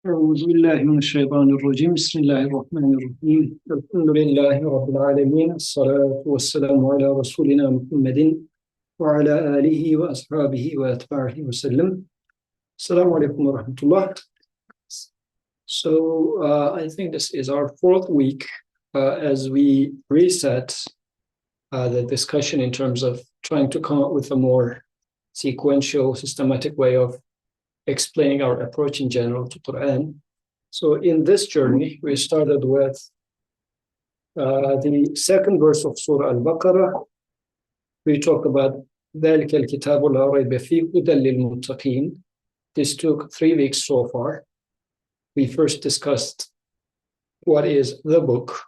أعوذ بالله من الشيطان الرجيم بسم الله الرحمن الرحيم الحمد لله رب العالمين الصلاة والسلام على رسولنا محمد وعلى آله وأصحابه وأتباعه وسلم السلام عليكم ورحمة الله. I think this is our fourth week as we reset the discussion in terms of trying to come up with a more sequential, systematic way of explaining our approach in general to Quran. So in this journey, we started with the second verse of Surah Al-Baqarah. We talked about ذَلِكَ الْكِتَابُ لَا رَيْبَ فِيهِ هُدًى لِلْمُتَّقِينَ. This took 3 weeks so far. We first discussed what is the book.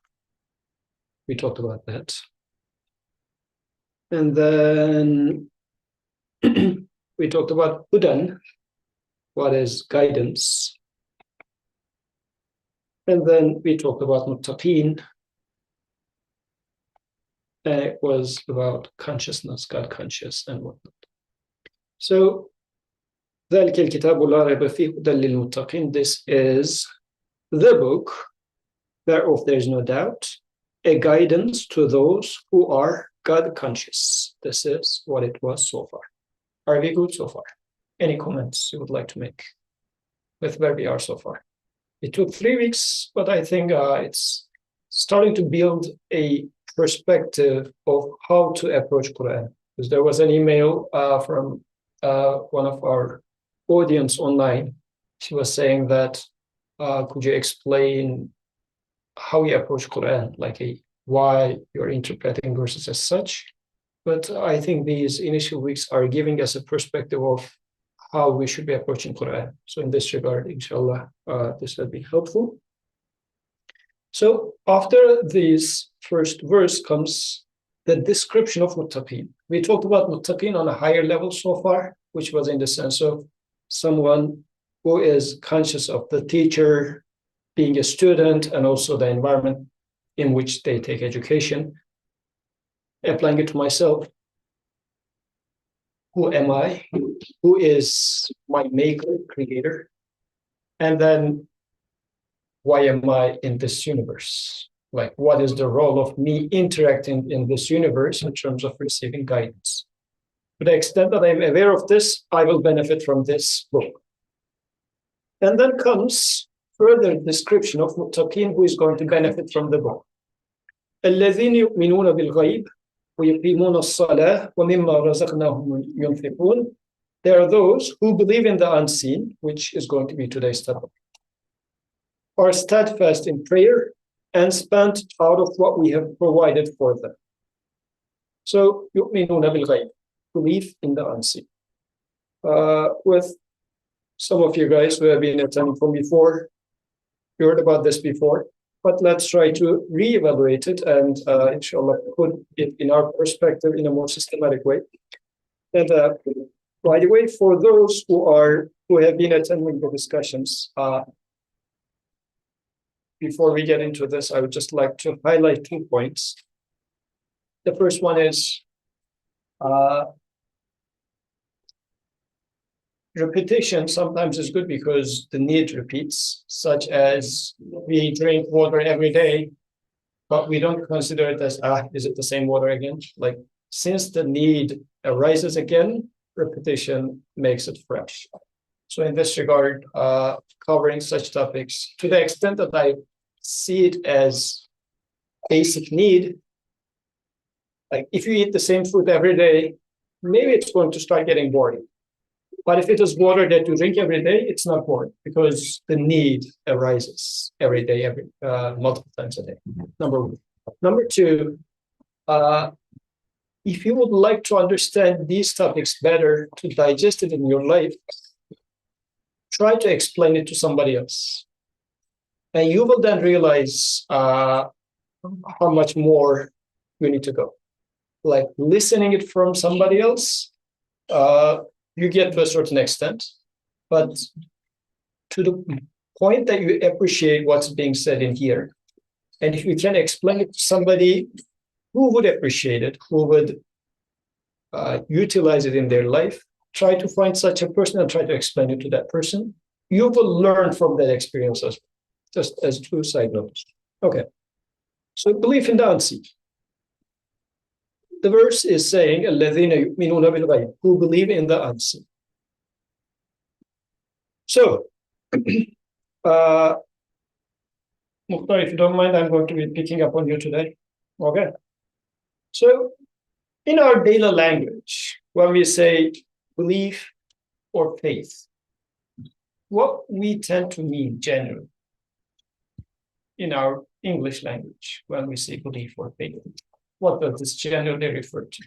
We talked about that. And then we talked about Hudan, what is guidance. And then we talked about Muttaqeen, and it was about consciousness, God conscious and whatnot. So, ذَلِكَ الْكِتَابُ لَا رَيْبَ فِيهِ هُدًى لِلْمُتَّقِينَ. This is the book, whereof there is no doubt, a guidance to those who are God conscious. This is what it was so far. Are we good so far? Any comments you would like to make with where we are so far? It took 3 weeks, but I think it's starting to build a perspective of how to approach Quran. Because there was an email from one of our audience online. She was saying that, could you explain how you approach Quran, like why you're interpreting verses as such? But I think these initial weeks are giving us a perspective of how we should be approaching Quran. So in this regard, inshallah, this will be helpful. So after this first verse comes the description of Muttaqeen. We talked about Muttaqeen on a higher level so far, which was in the sense of someone who is conscious of the teacher, being a student, and also the environment in which they take education. Applying it to myself, who am I? Who is my maker, creator? And then, why am I in this universe? Like, what is the role of me interacting in this universe in terms of receiving guidance? To the extent that I'm aware of this, I will benefit from this book. And then comes further description of Muttaqeen, who is going to benefit from the book. الَّذِينَ يُؤْمِنُونَ بِالْغَيْبِ وَيُقِيمُونَ الصَّلَاةَ وَمِمَّا رَزَقْنَاهُمْ يُنْفِقُونَ. There are those who believe in the unseen, which is going to be today's topic, are steadfast in prayer and spend out of what we have provided for them. So, يُؤْمِنُونَ بِالْغَيْبِ, believe in the unseen. With some of you guys who have been attending from before, you heard about this before, but let's try to reevaluate it and inshallah put it in our perspective in a more systematic way. And by the way, for those who have been attending the discussions, before we get into this, I would just like to highlight 2 points. The first one is repetition sometimes is good because the need repeats, such as we drink water every day, but we don't consider it as, is it the same water again? Like, since the need arises again, repetition makes it fresh. So in this regard, covering such topics, to the extent that I see it as basic need, like if you eat the same food every day, maybe it's going to start getting boring. But if it is water that you drink every day, it's not boring because the need arises every day, multiple times a day. Number one. Number two, if you would like to understand these topics better, to digest it in your life, try to explain it to somebody else. And you will then realize how much more you need to go. Like listening it from somebody else, you get to a certain extent, but to the point that you appreciate what's being said in here, and if you can explain it to somebody who would appreciate it, who would utilize it in their life, try to find such a person and try to explain it to that person. you will learn from that experience as just as two side notes. Okay. So belief in the unseen. The verse is saying, الَّذِينَ يُؤْمِنُونَ بِالْغَيْبِ, who believe in the unseen. So, Mukhtar, if you don't mind, I'm going to be picking up on you today. Okay. So, in our daily language, when we say belief or faith, what we tend to mean generally in our English language when we say belief or faith, what does this generally refer to?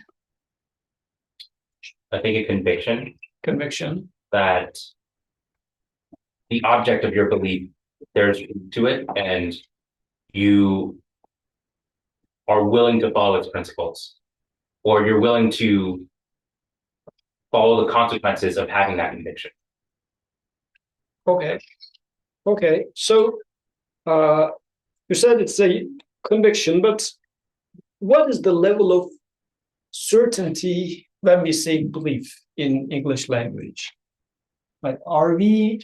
I think a conviction. Conviction. That the object of your belief, there's to it, and you are willing to follow its principles, or you're willing to follow the consequences of having that conviction. Okay. Okay. So you said it's a conviction, but what is the level of certainty when we say belief in English language? Like, are we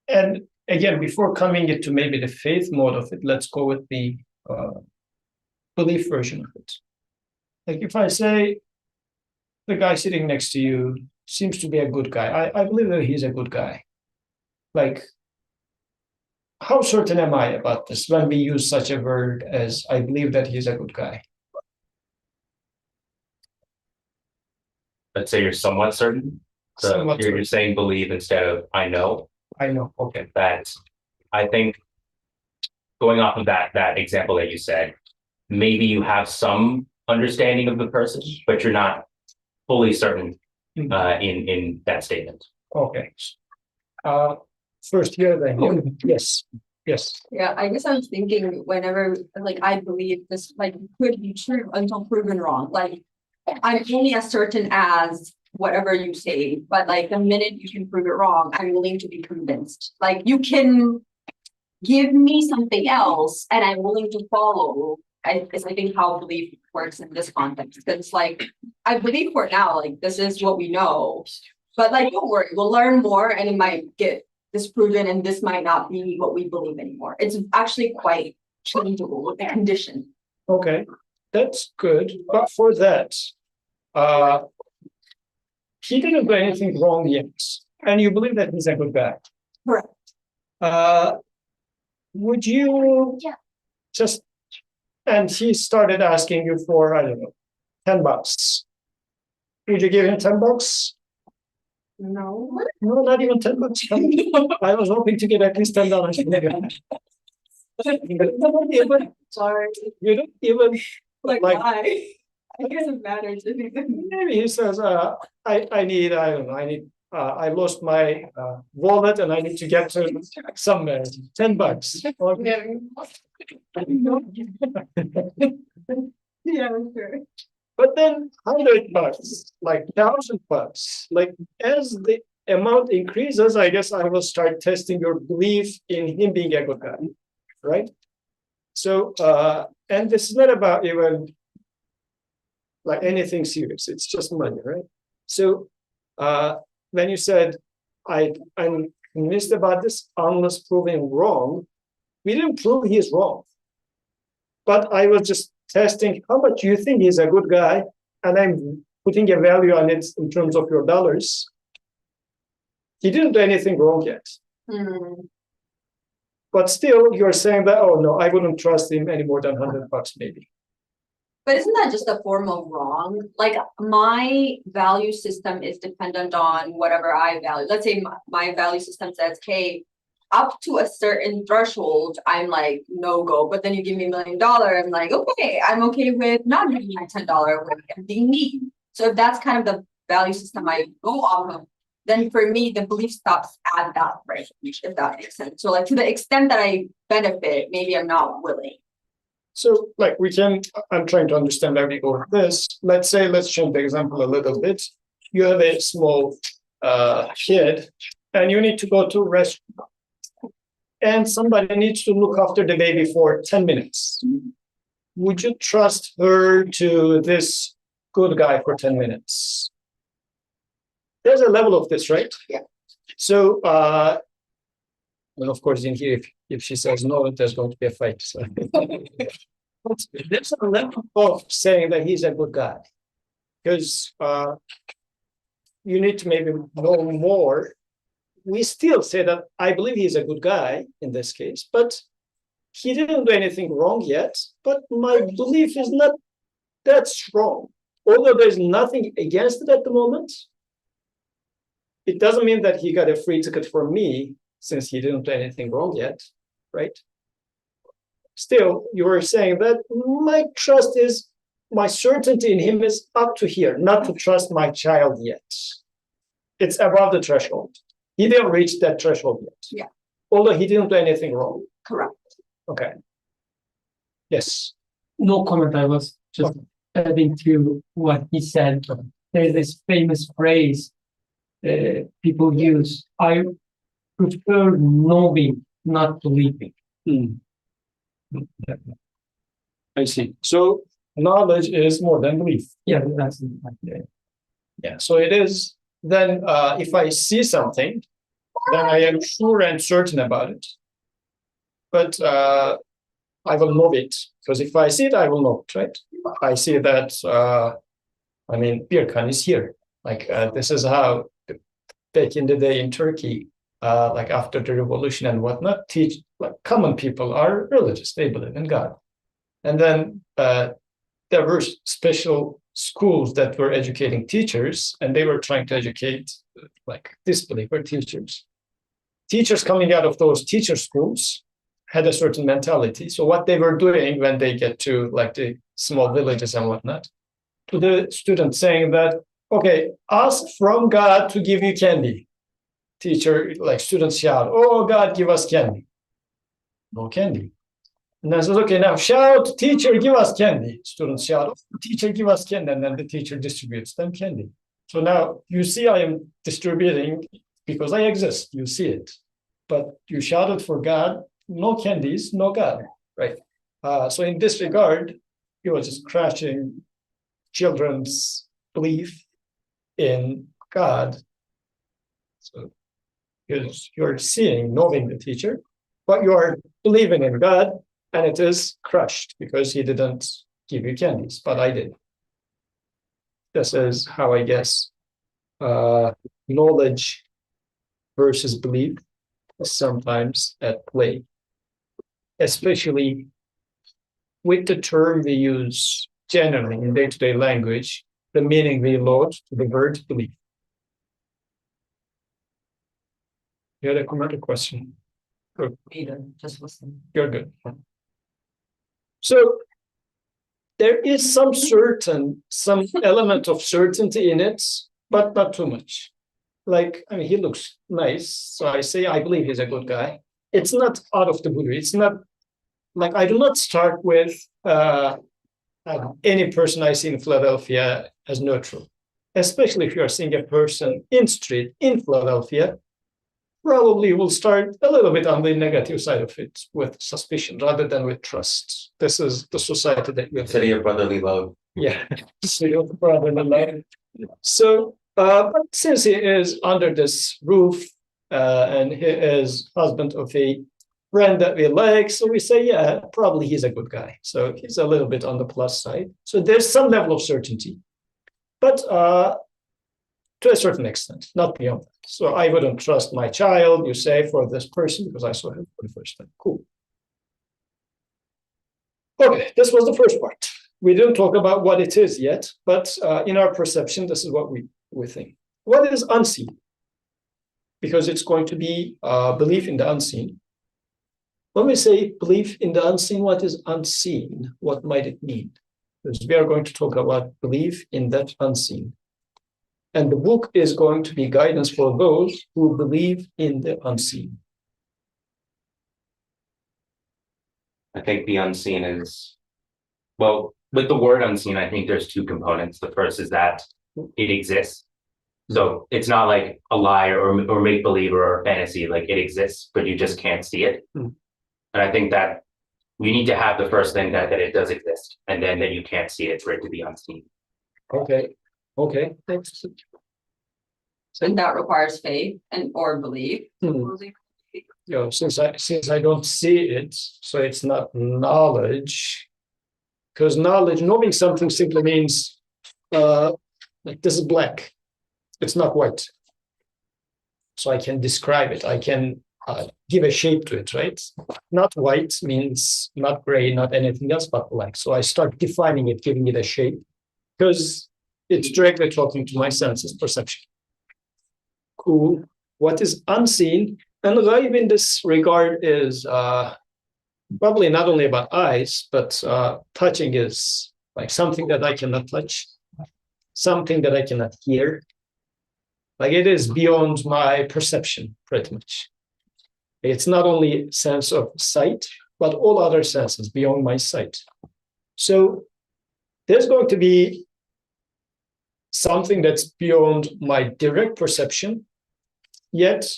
and again, before coming into maybe the faith mode of it, let's go with the belief version of it. Like if I say the guy sitting next to you seems to be a good guy, I believe that he's a good guy. Like, how certain am I about this when we use such a word as I believe that he's a good guy? Let's say you're somewhat certain. So you're saying believe instead of I know. I know. Okay. That I think going off of that example that you said, maybe you have some understanding of the person, but you're not fully certain in that statement. Okay. First here, then here. Yes. Yes. Yeah, I guess I'm thinking whenever like I believe this like could be true until proven wrong. Like I'm only as certain as whatever you say, but like the minute you can prove it wrong, I'm willing to be convinced. Like you can give me something else and I'm willing to follow. I think how belief works in this context. Because like I believe for now, like this is what we know. But like don't worry, we'll learn more and it might get disproven and this might not be what we believe anymore. It's actually quite changeable with the condition. Okay, that's good. But for that, he didn't do anything wrong yet. And you believe that he's a good guy. Correct. Would you just, and he started asking you for, I don't know, $10. Would you give him $10? No. No, not even $10. I was hoping to get at least $10. Sorry. You don't even Like why? I guess it matters. Maybe he says, I lost my wallet and I need to get to somewhere. $10. Yeah, sure. But then $100, like $1,000, like as the amount increases, I guess I will start testing your belief in him being a good guy, right? So, and this is not about even like anything serious. It's just money, right? So, when you said I'm convinced about this unless proven wrong, we didn't prove he is wrong. But I was just testing how much you think he's a good guy, and I'm putting a value on it in terms of your dollars. He didn't do anything wrong yet. But still, you're saying that, oh no, I wouldn't trust him any more than $100 maybe. But isn't that just a form of wrong? Like my value system is dependent on whatever I value. Let's say my value system says, hey, up to a certain threshold, I'm like, no go. But then you give me $1 million, I'm like, okay, I'm okay with not giving my $10 with being me. So if that's kind of the value system I go off of, then for me, the belief stops at that range, if that makes sense. So like to the extent that I benefit, maybe I'm not willing. So like I'm trying to understand how we go with this. Let's change the example a little bit. You have a small kid and you need to go to a restaurant. And somebody needs to look after the baby for 10 minutes. Would you trust her to this good guy for 10 minutes? there's a level of this, right? Yeah. So, and of course, in here, if she says no, there's going to be a fight. So but there's a level of saying that he's a good guy, because you need to maybe know more. We still say that I believe he's a good guy in this case, but he didn't do anything wrong yet. But my belief is not that strong. Although there's nothing against it at the moment, it doesn't mean that he got a free ticket for me since he didn't do anything wrong yet, right? Still, you were saying that my certainty in him is up to here, not to trust my child yet. It's above the threshold. He didn't reach that threshold yet. Yeah. Although he didn't do anything wrong. Correct. Okay. Yes. No comment. I was just adding to what he said. There's this famous phrase people use: I prefer knowing, not believing. I see. So knowledge is more than belief. Yeah, that's Yeah. So it is. Then, if I see something, then I am sure and certain about it. But I will know it, because if I see it, I will know it, right? I see that. Birkan is here. Like this is how back in the day in Turkey, like after the revolution and whatnot, common people are religious. They believe in God, and then there were special schools that were educating teachers, and they were trying to educate like disbeliever teachers. Teachers coming out of those teacher schools had a certain mentality. So what they were doing when they get to like the small villages and whatnot, to the students saying that, okay, ask from God to give you candy. Students shout, oh, God, give us candy. No candy. And I said, okay, now shout, teacher, give us candy. Students shout, oh, teacher, give us candy. And then the teacher distributes them candy. So now you see I am distributing because I exist. You see it. But you shouted for God, no candies, no God, right? So in this regard, he was just crashing children's belief in God. So you're seeing, knowing the teacher, but you are believing in God, and it is crushed because he didn't give you candies, but I did. This is how I guess knowledge versus belief is sometimes at play, especially with the term we use generally in day-to-day language, the meaning we load to the word belief. You had a comment or question? Good. Just listen. You're good. So there is some element of certainty in it, but not too much. He looks nice, so I say I believe he's a good guy. It's not out of the blue. It's not like I do not start with any person I see in Philadelphia as neutral, especially if you are seeing a person in street in Philadelphia. Probably will start a little bit on the negative side of it with suspicion rather than with trust. This is the society that we have. City of brotherly love. Yeah, city of brotherly love. So, but since he is under this roof and he is husband of a friend that we like, so we say, yeah, probably he's a good guy. So he's a little bit on the plus side. So there's some level of certainty, but to a certain extent, not beyond that. So I wouldn't trust my child, you say, for this person because I saw him for the first time. Cool. Okay, this was the first part. We didn't talk about what it is yet, but in our perception, this is what we think. What is unseen? Because it's going to be belief in the unseen. When we say belief in the unseen, what is unseen? What might it mean? Because we are going to talk about belief in that unseen. And the book is going to be guidance for those who believe in the unseen. I think the unseen is, well, with the word unseen, I think there's two components. The first is that it exists. So it's not like a lie or make believe or fantasy, like it exists, but you just can't see it. And I think that you need to have the first thing that it does exist, and then that you can't see it for it to be unseen. Okay. Thanks. And that requires faith and or belief. Since I don't see it, so it's not knowledge. Because knowing something simply means like this is black. It's not white. So I can describe it. I can give a shape to it, right? Not white means not gray, not anything else but black. So I start defining it, giving it a shape, because it's directly talking to my senses, perception. Cool. What is unseen? And ghayb in this regard is probably not only about eyes, but touching is like something that I cannot touch, something that I cannot hear. Like it is beyond my perception, pretty much. It's not only sense of sight, but all other senses beyond my sight. So there's going to be something that's beyond my direct perception, yet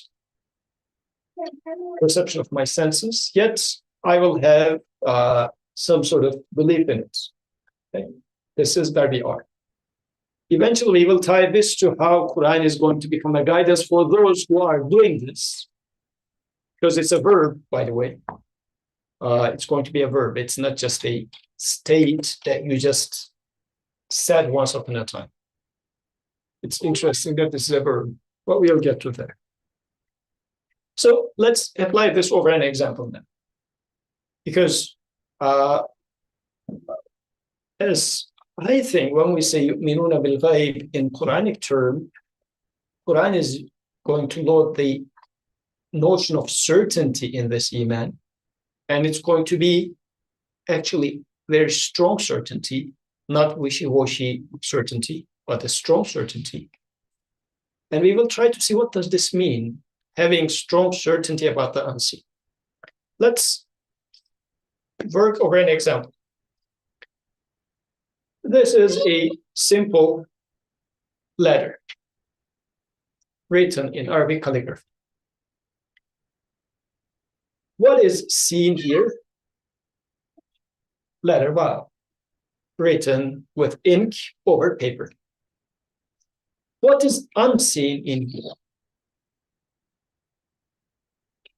perception of my senses, yet I will have some sort of belief in it. Okay? This is where we are. Eventually, we will tie this to how Quran is going to become a guidance for those who are doing this. Because it's a verb, by the way. It's going to be a verb. It's not just a state that you just said once upon a time. It's interesting that this is a verb, but we'll get to that. So let's apply this over an example now. Because as I think when we say yu'minuna bil ghayb in Quranic term, Quran is going to load the notion of certainty in this iman, and it's going to be actually very strong certainty, not wishy-washy certainty, but a strong certainty. And we will try to see what does this mean, having strong certainty about the unseen. Let's work over an example. This is a simple letter written in Arabic calligraphy. What is seen here? Letter Vav, written with ink over paper. What is unseen in here?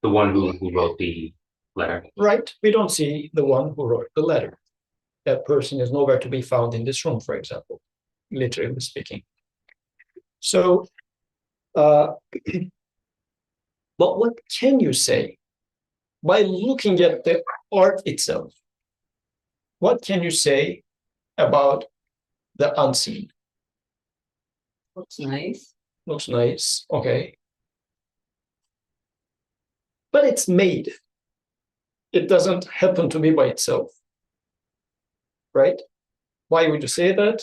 The one who wrote the letter. Right, we don't see the one who wrote the letter. That person is nowhere to be found in this room, for example, literally speaking. So, but what can you say by looking at the art itself? What can you say about the unseen? Looks nice. Looks nice, okay. But it's made. It doesn't happen to be by itself. Right? Why would you say that?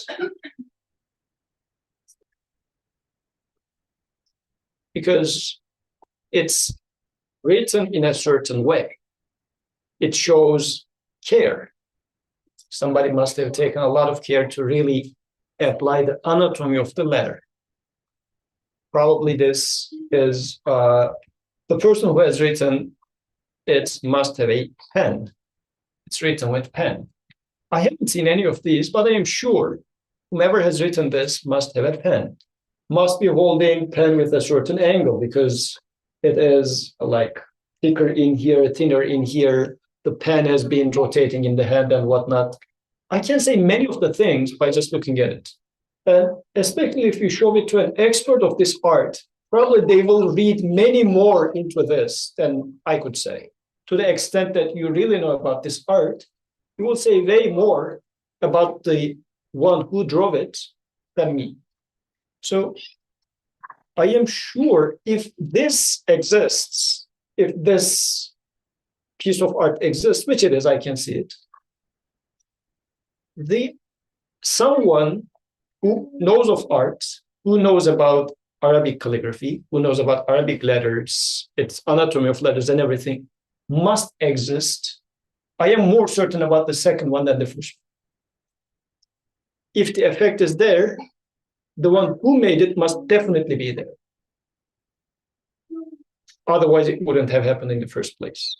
Because it's written in a certain way. It shows care. Somebody must have taken a lot of care to really apply the anatomy of the letter. Probably this is the person who has written it must have a pen. It's written with pen. I haven't seen any of these, but I am sure whomever has written this must have a pen. Must be holding pen with a certain angle because it is like thicker in here, thinner in here. The pen has been rotating in the hand and whatnot. I can say many of the things by just looking at it. And especially if you show it to an expert of this art, probably they will read many more into this than I could say. To the extent that you really know about this art, you will say way more about the one who drove it than me. So I am sure if this exists, if this piece of art exists, which it is, I can see it, someone who knows of art, who knows about Arabic calligraphy, who knows about Arabic letters, its anatomy of letters and everything, must exist. I am more certain about the second one than the first. If the effect is there, the one who made it must definitely be there. Otherwise, it wouldn't have happened in the first place.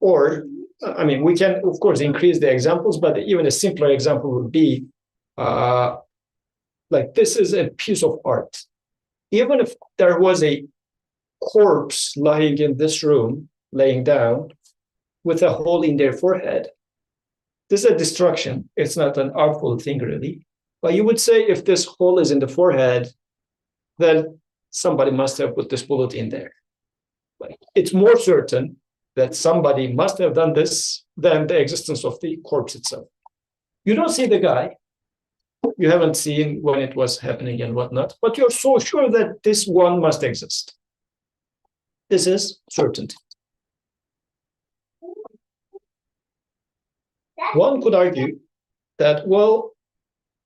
Or, I mean, we can, of course, increase the examples, but even a simpler example would be Like this is a piece of art. Even if there was a corpse lying in this room, laying down, with a hole in their forehead, this is a destruction. It's not an artful thing, really. But you would say if this hole is in the forehead, then somebody must have put this bullet in there. Like, it's more certain that somebody must have done this than the existence of the corpse itself. You don't see the guy. You haven't seen when it was happening and whatnot, but you're so sure that this one must exist. This is certainty. One could argue that, well,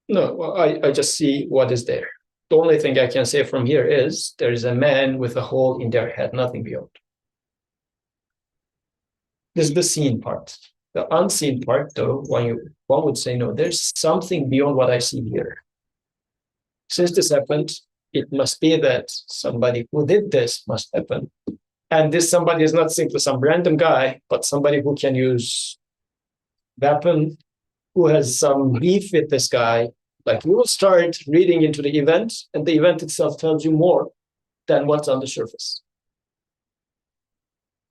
no, well, I just see what is there. The only thing I can say from here is there is a man with a hole in their head, nothing beyond. This is the seen part. The unseen part, though, one would say, no, there's something beyond what I see here. Since this happened, it must be that somebody who did this must happen. And this somebody is not simply some random guy, but somebody who can use weapon, who has some beef with this guy. Like you will start reading into the event, and the event itself tells you more than what's on the surface.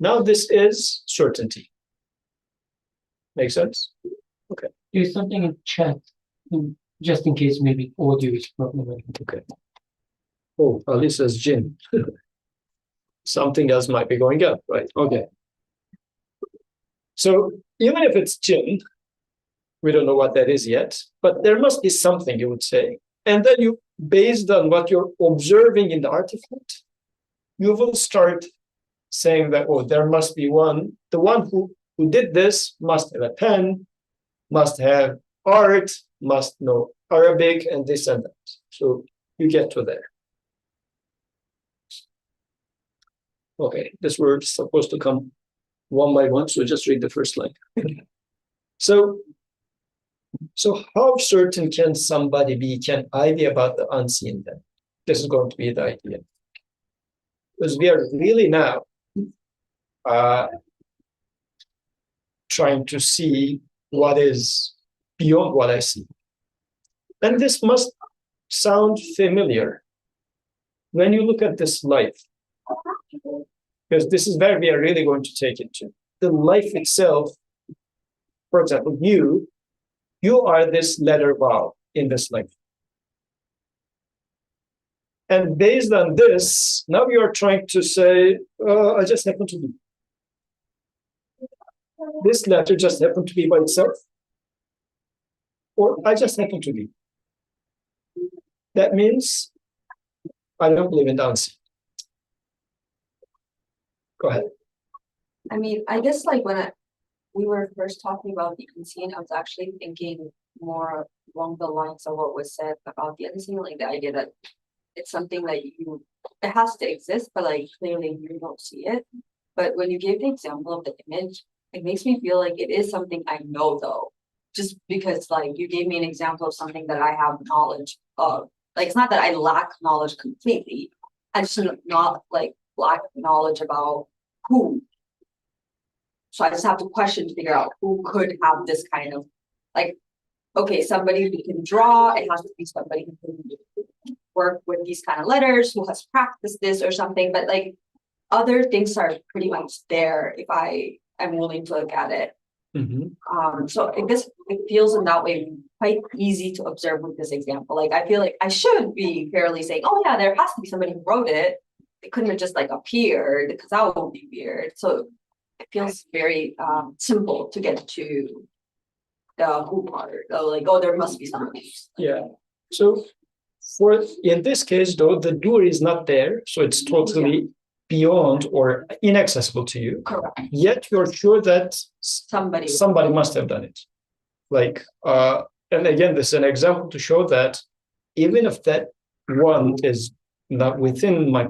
Now this is certainty. Make sense? Okay. Do something in chat, just in case maybe audio is problematic. Okay. Oh, Ali says jinn. Something else might be going up, right? Okay. So even if it's jinn, we don't know what that is yet, but there must be something, you would say. And then you, based on what you're observing in the artifact, you will start saying that, oh, there must be one. The one who did this must have a pen, must have art, must know Arabic, and this and that. So you get to there. Okay, this word's supposed to come one by one, so just read the first line. So how certain can somebody be, can I be about the unseen then? This is going to be the idea. Because we are really now trying to see what is beyond what I see. And this must sound familiar when you look at this life, because this is where we are really going to take it to. The life itself, for example, you are this letter vowel in this life. And based on this, now you are trying to say, I just happen to be. This letter just happened to be by itself. Or I just happen to be. That means I don't believe in the unseen. Go ahead. I mean, I guess like when we were first talking about the unseen, I was actually thinking more along the lines of what was said about the unseen, like the idea that it's something that it has to exist, but like clearly you don't see it. But when you gave the example of the image, it makes me feel like it is something I know though, just because like you gave me an example of something that I have knowledge of. Like it's not that I lack knowledge completely. I just not like lack knowledge about who. So I just have to question to figure out who could have this kind of like, okay, somebody who can draw, it has to be somebody who can work with these kind of letters, who has practiced this or something, but like other things are pretty much there if I am willing to look at it. Mm-hmm. So I guess it feels in that way quite easy to observe with this example. Like I feel like I should be fairly saying, oh yeah, there has to be somebody who wrote it. It couldn't have just like appeared because that would be weird. So it feels very simple to get to the who part. So like, oh, there must be somebody. Yeah. So in this case, though, the doer is not there, so it's totally beyond or inaccessible to you. Correct. Yet you're sure that Somebody must have done it. Like, and again, this is an example to show that even if that one is not within my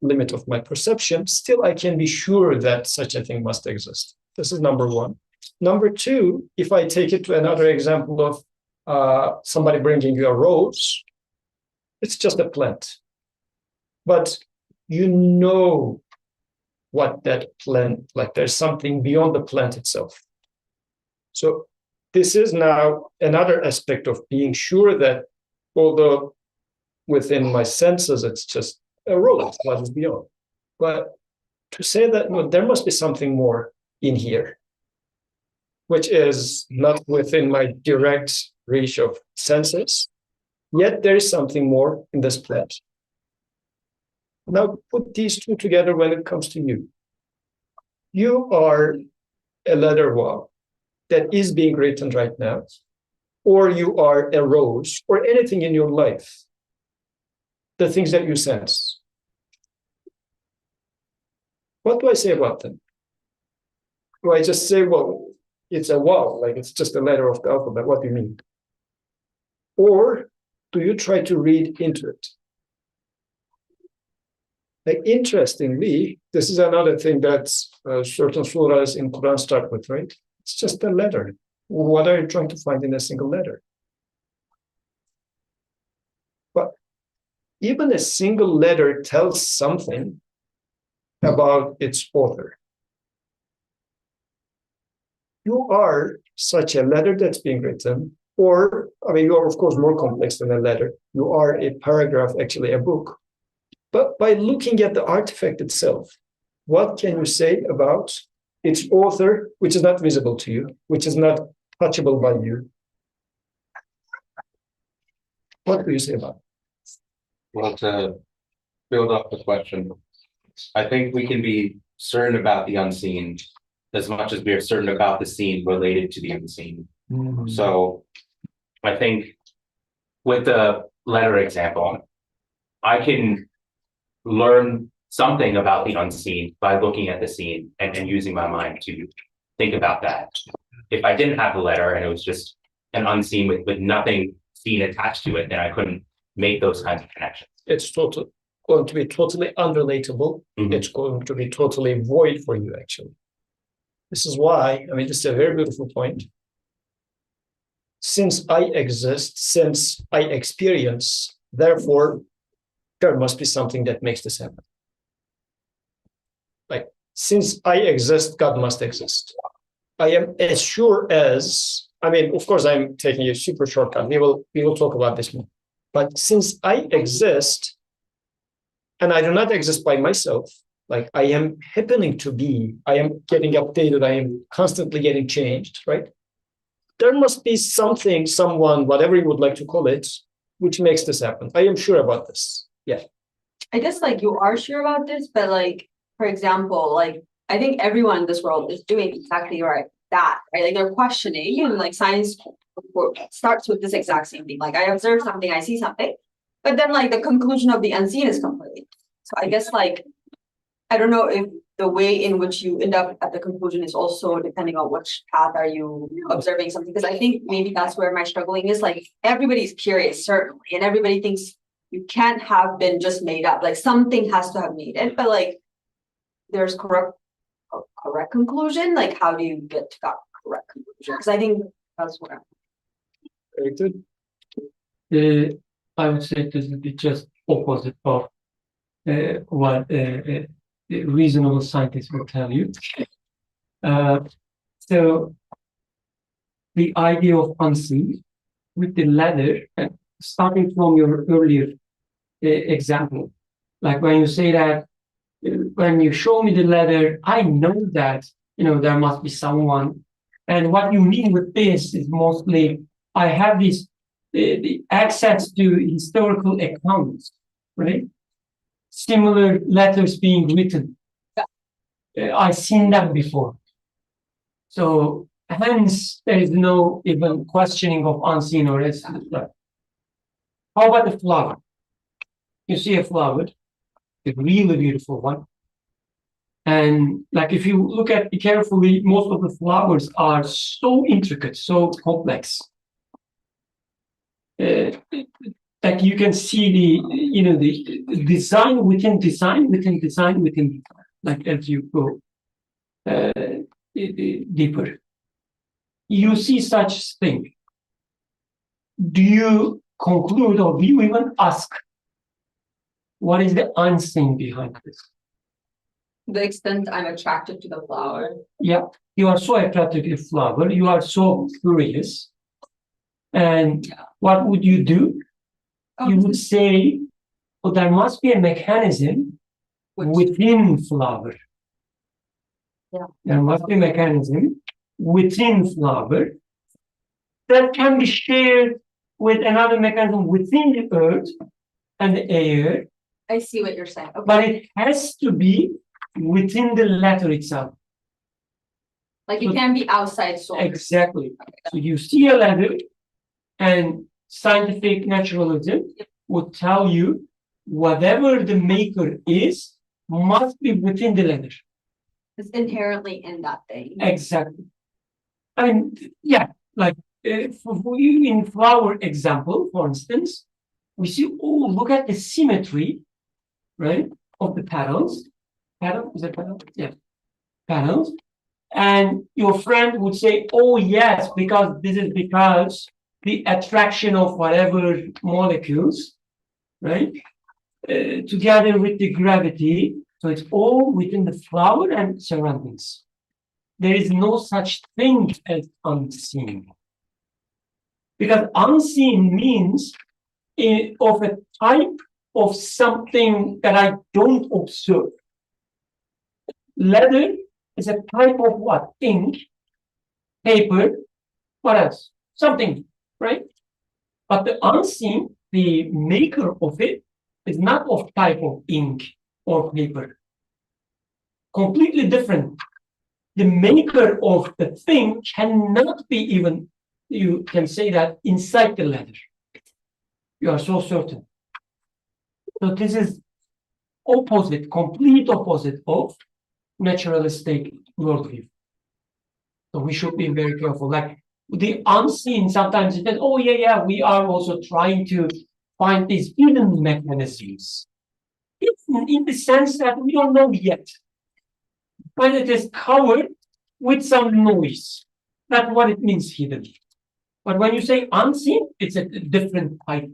limit of my perception, still I can be sure that such a thing must exist. This is number one. Number two, if I take it to another example of somebody bringing you a rose, it's just a plant. But you know what that plant, like there's something beyond the plant itself. So this is now another aspect of being sure that although within my senses, it's just a rose, what is beyond. But to say that, no, there must be something more in here, which is not within my direct reach of senses, yet there is something more in this plant. Now put these two together when it comes to you. You are a letter wow that is being written right now, or you are a rose, or anything in your life, the things that you sense. What do I say about them? Do I just say, well, it's a wow, like it's just a letter of the alphabet? What do you mean? Or do you try to read into it? Like, interestingly, this is another thing that certain surahs in Quran start with, right? It's just a letter. What are you trying to find in a single letter? But even a single letter tells something about its author. You are such a letter that's being written, or, I mean, you are, of course, more complex than a letter. You are a paragraph, actually a book. But by looking at the artifact itself, what can you say about its author, which is not visible to you, which is not touchable by you? What do you say about it? Well, to build up the question, I think we can be certain about the unseen as much as we are certain about the seen related to the unseen. Mm-hmm. So I think with the letter example, I can learn something about the unseen by looking at the seen and using my mind to think about that. If I didn't have the letter and it was just an unseen with nothing seen attached to it, then I couldn't make those kinds of connections. It's going to be totally unrelatable. Mhm. It's going to be totally void for you, actually. This is why, I mean, this is a very beautiful point. Since I exist, since I experience, therefore, there must be something that makes this happen. Like, since I exist, God must exist. I am as sure as, I mean, of course, I'm taking a super shortcut. We will talk about this more. But since I exist, and I do not exist by myself, like I am happening to be, I am getting updated, I am constantly getting changed, right? There must be something, someone, whatever you would like to call it, which makes this happen. I am sure about this. Yeah. I guess like you are sure about this, but like, for example, like I think everyone in this world is doing exactly right that, right? Like they're questioning, and like science starts with this exact same thing. Like I observe something, I see something, but then like the conclusion of the unseen is completely. So I guess like I don't know if the way in which you end up at the conclusion is also depending on which path are you observing something. Because I think maybe that's where my struggling is. Like everybody's curious, certainly, and everybody thinks you can't have been just made up. Like something has to have made it, but like there's correct conclusion. Like how do you get to that correct conclusion? Because I think that's where. Very good. I would say this would be just opposite of what a reasonable scientist will tell you. So the idea of unseen with the letter, starting from your earlier example, like when you say that, when you show me the letter, I know that, there must be someone. And what you mean with this is mostly, I have this the access to historical accounts, right? Similar letters being written. I've seen that before. So hence, there is no even questioning of unseen or absolute. How about the flower? You see a flower, a really beautiful one. And like if you look at it carefully, most of the flowers are so intricate, so complex. That you can see the design within design within design within design, like as you go deeper. You see such thing. Do you conclude or do you even ask what is the unseen behind this? The extent I'm attracted to the flower. Yeah, you are so attracted to the flower, you are so curious. And what would you do? you would say, oh, there must be a mechanism within flower. Yeah. There must be a mechanism within flower that can be shared with another mechanism within the earth and the air, I see what you're saying. Okay. but it has to be within the letter itself. Like it can be outside source. Exactly. So you see a letter, and scientific naturalism would tell you whatever the maker is must be within the letter. It's inherently in that thing. Exactly. I mean, yeah, like in flower example, for instance, we see, oh, look at the symmetry, right, of the petals. Petal, is it petal? Yeah, petals. And your friend would say, oh, yes, because this is because the attraction of whatever molecules, right, together with the gravity. So it's all within the flower and surroundings. There is no such thing as unseen. Because unseen means of a type of something that I don't observe. Leather is a type of what? Ink, paper, what else? Something, right? But the unseen, the maker of it, is not of type of ink or paper. Completely different. The maker of the thing cannot be even, you can say that, inside the leather. You are so certain. So this is opposite, complete opposite of naturalistic worldview. So we should be very careful. Like the unseen, sometimes it says, oh yeah, we are also trying to find these hidden mechanisms. It's in the sense that we don't know yet. But it is covered with some noise. That's what it means, hidden. But when you say unseen, it's a different type.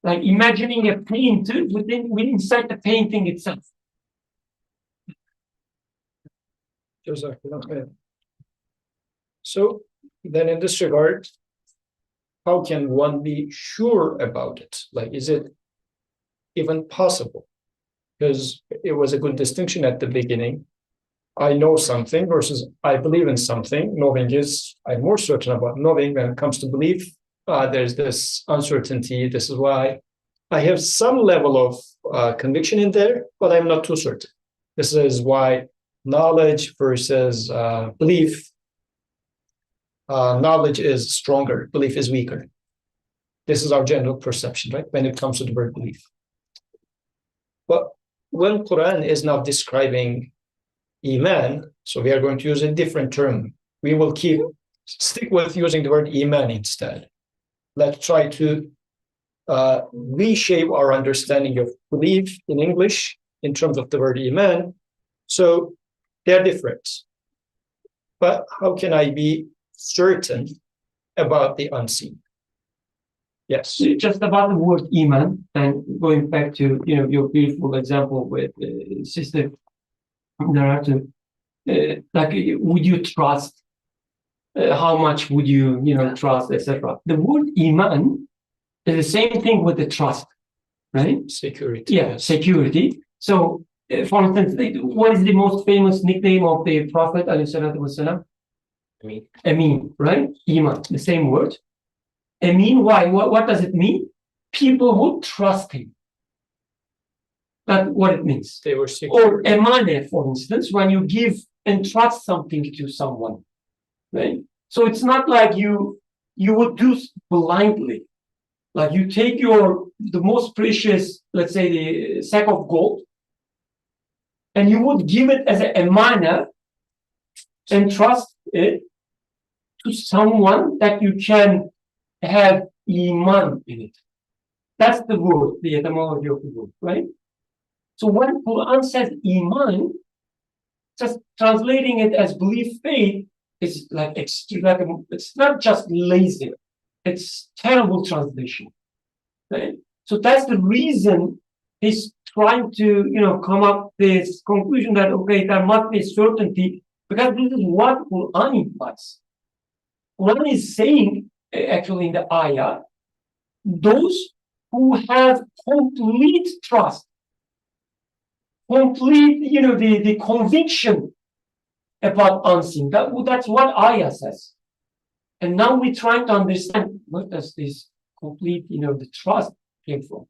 Like imagining a painter within inside the painting itself. So then in this regard, how can one be sure about it? Like, is it even possible? Because it was a good distinction at the beginning. I know something versus I believe in something. Knowing is, I'm more certain about knowing. When it comes to belief, there's this uncertainty. This is why I have some level of conviction in there, but I'm not too certain. This is why knowledge versus belief, knowledge is stronger, belief is weaker. This is our general perception, right? When it comes to the word belief. But when Quran is now describing iman, so we are going to use a different term. We will stick with using the word iman instead. Let's try to reshape our understanding of belief in English in terms of the word iman. So they're different. But how can I be certain about the unseen? Yes. Just about the word iman, and going back to your beautiful example with Sister Naratu, like would you trust? How much would you trust, etc. The word iman is the same thing with the trust, right? Security. Yeah, security. So, for instance, what is the most famous nickname of the Prophet ﷺ? Amin, right? Iman, the same word. Amin, why? What does it mean? People would trust him. That's what it means. They were secure. Or emane, for instance, when you give and trust something to someone, right? So it's not like you would do blindly. Like you take the most precious, let's say the sack of gold, and you would give it as an emana and trust it to someone that you can have iman in it. That's the word, the etymology of the word, right? So when Quran says iman, just translating it as belief, faith, is like it's not just lazy, it's terrible translation. Right? So that's the reason he's trying to come up this conclusion that okay, there must be certainty, because this is what Quran implies. Quran is saying actually in the ayah those who have complete trust, complete, the conviction about unseen. That's what I assess. And now we're trying to understand what does this complete, the trust came from.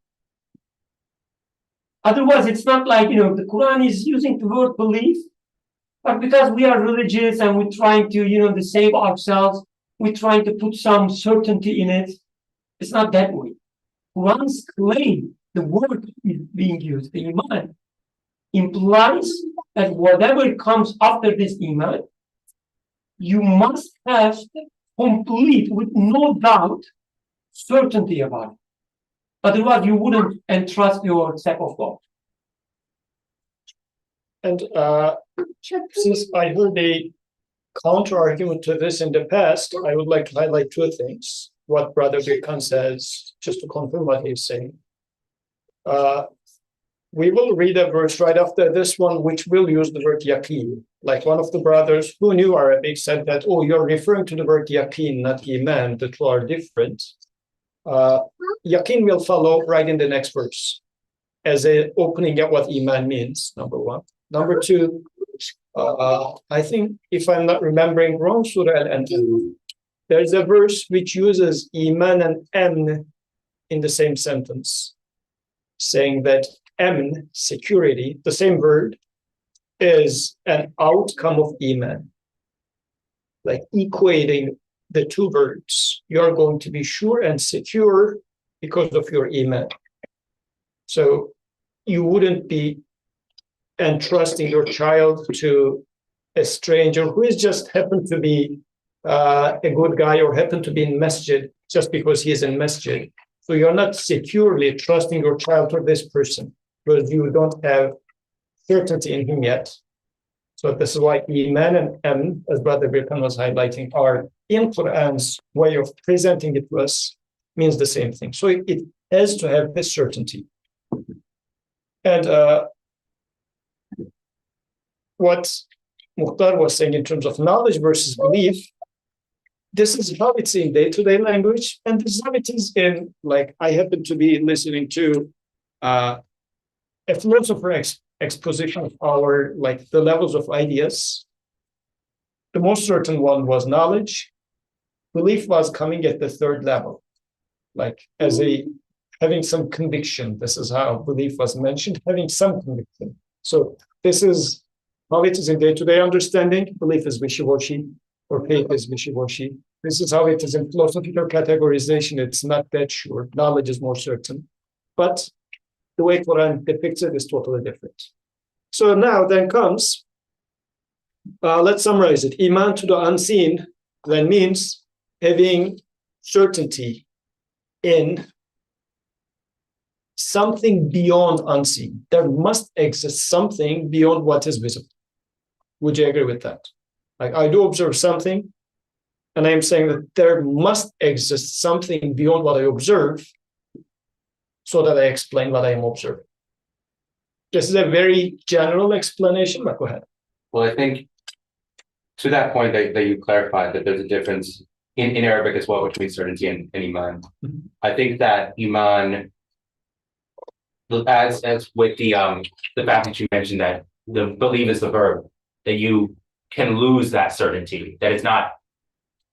Otherwise, it's not like, the Quran is using the word belief, but because we are religious and we're trying to, to save ourselves, we're trying to put some certainty in it. It's not that way. Quran's claim, the word is being used, the iman, implies that whatever comes after this iman, you must have complete, with no doubt, certainty about it. Otherwise, you wouldn't entrust your step of God. And since I heard a counter argument to this in the past, I would like to highlight two things. What Brother Birkan says, just to confirm what he's saying. We will read a verse right after this one, which will use the word yaqeen. Like one of the brothers who knew Arabic said that, oh, you're referring to the word yaqeen, not iman, the two are different. Yaqeen will follow right in the next verse as an opening at what iman means, number one. Number two, I think if I'm not remembering wrong, Surah Al-An'am, there's a verse which uses iman and amn in the same sentence, saying that amn, security, the same word, is an outcome of iman. Like equating the two words, you're going to be sure and secure because of your iman. So you wouldn't be entrusting your child to a stranger who is just happened to be a good guy or happened to be in masjid just because he is in masjid. So you're not securely trusting your child to this person because you don't have certainty in him yet. So this is why iman and amn, as Brother Birkan was highlighting, are in Quran's way of presenting it to us, means the same thing. So it has to have this certainty. And what Mukhtar was saying in terms of knowledge versus belief, this is how it's in day-to-day language, and this is how it is in, like, I happen to be listening to a philosopher exposition of our, like, the levels of ideas. The most certain one was knowledge. Belief was coming at the third level, like as a having some conviction. This is how belief was mentioned, having some conviction. So this is how it is in day-to-day understanding. Belief is wishy-washy, or faith is wishy-washy. This is how it is in philosophical categorization. It's not that sure. Knowledge is more certain. But the way Quran depicts it is totally different. So now then comes, let's summarize it. Iman to the unseen then means having certainty in something beyond unseen. There must exist something beyond what is visible. Would you agree with that? Like, I do observe something, and I'm saying that there must exist something beyond what I observe so that I explain what I am observing. This is a very general explanation, but go ahead. Well, I think to that point that you clarified that there's a difference in Arabic as well between certainty and iman. Mm-hmm. I think that iman, as with the fact that you mentioned that the believe is the verb, that you can lose that certainty, that it's not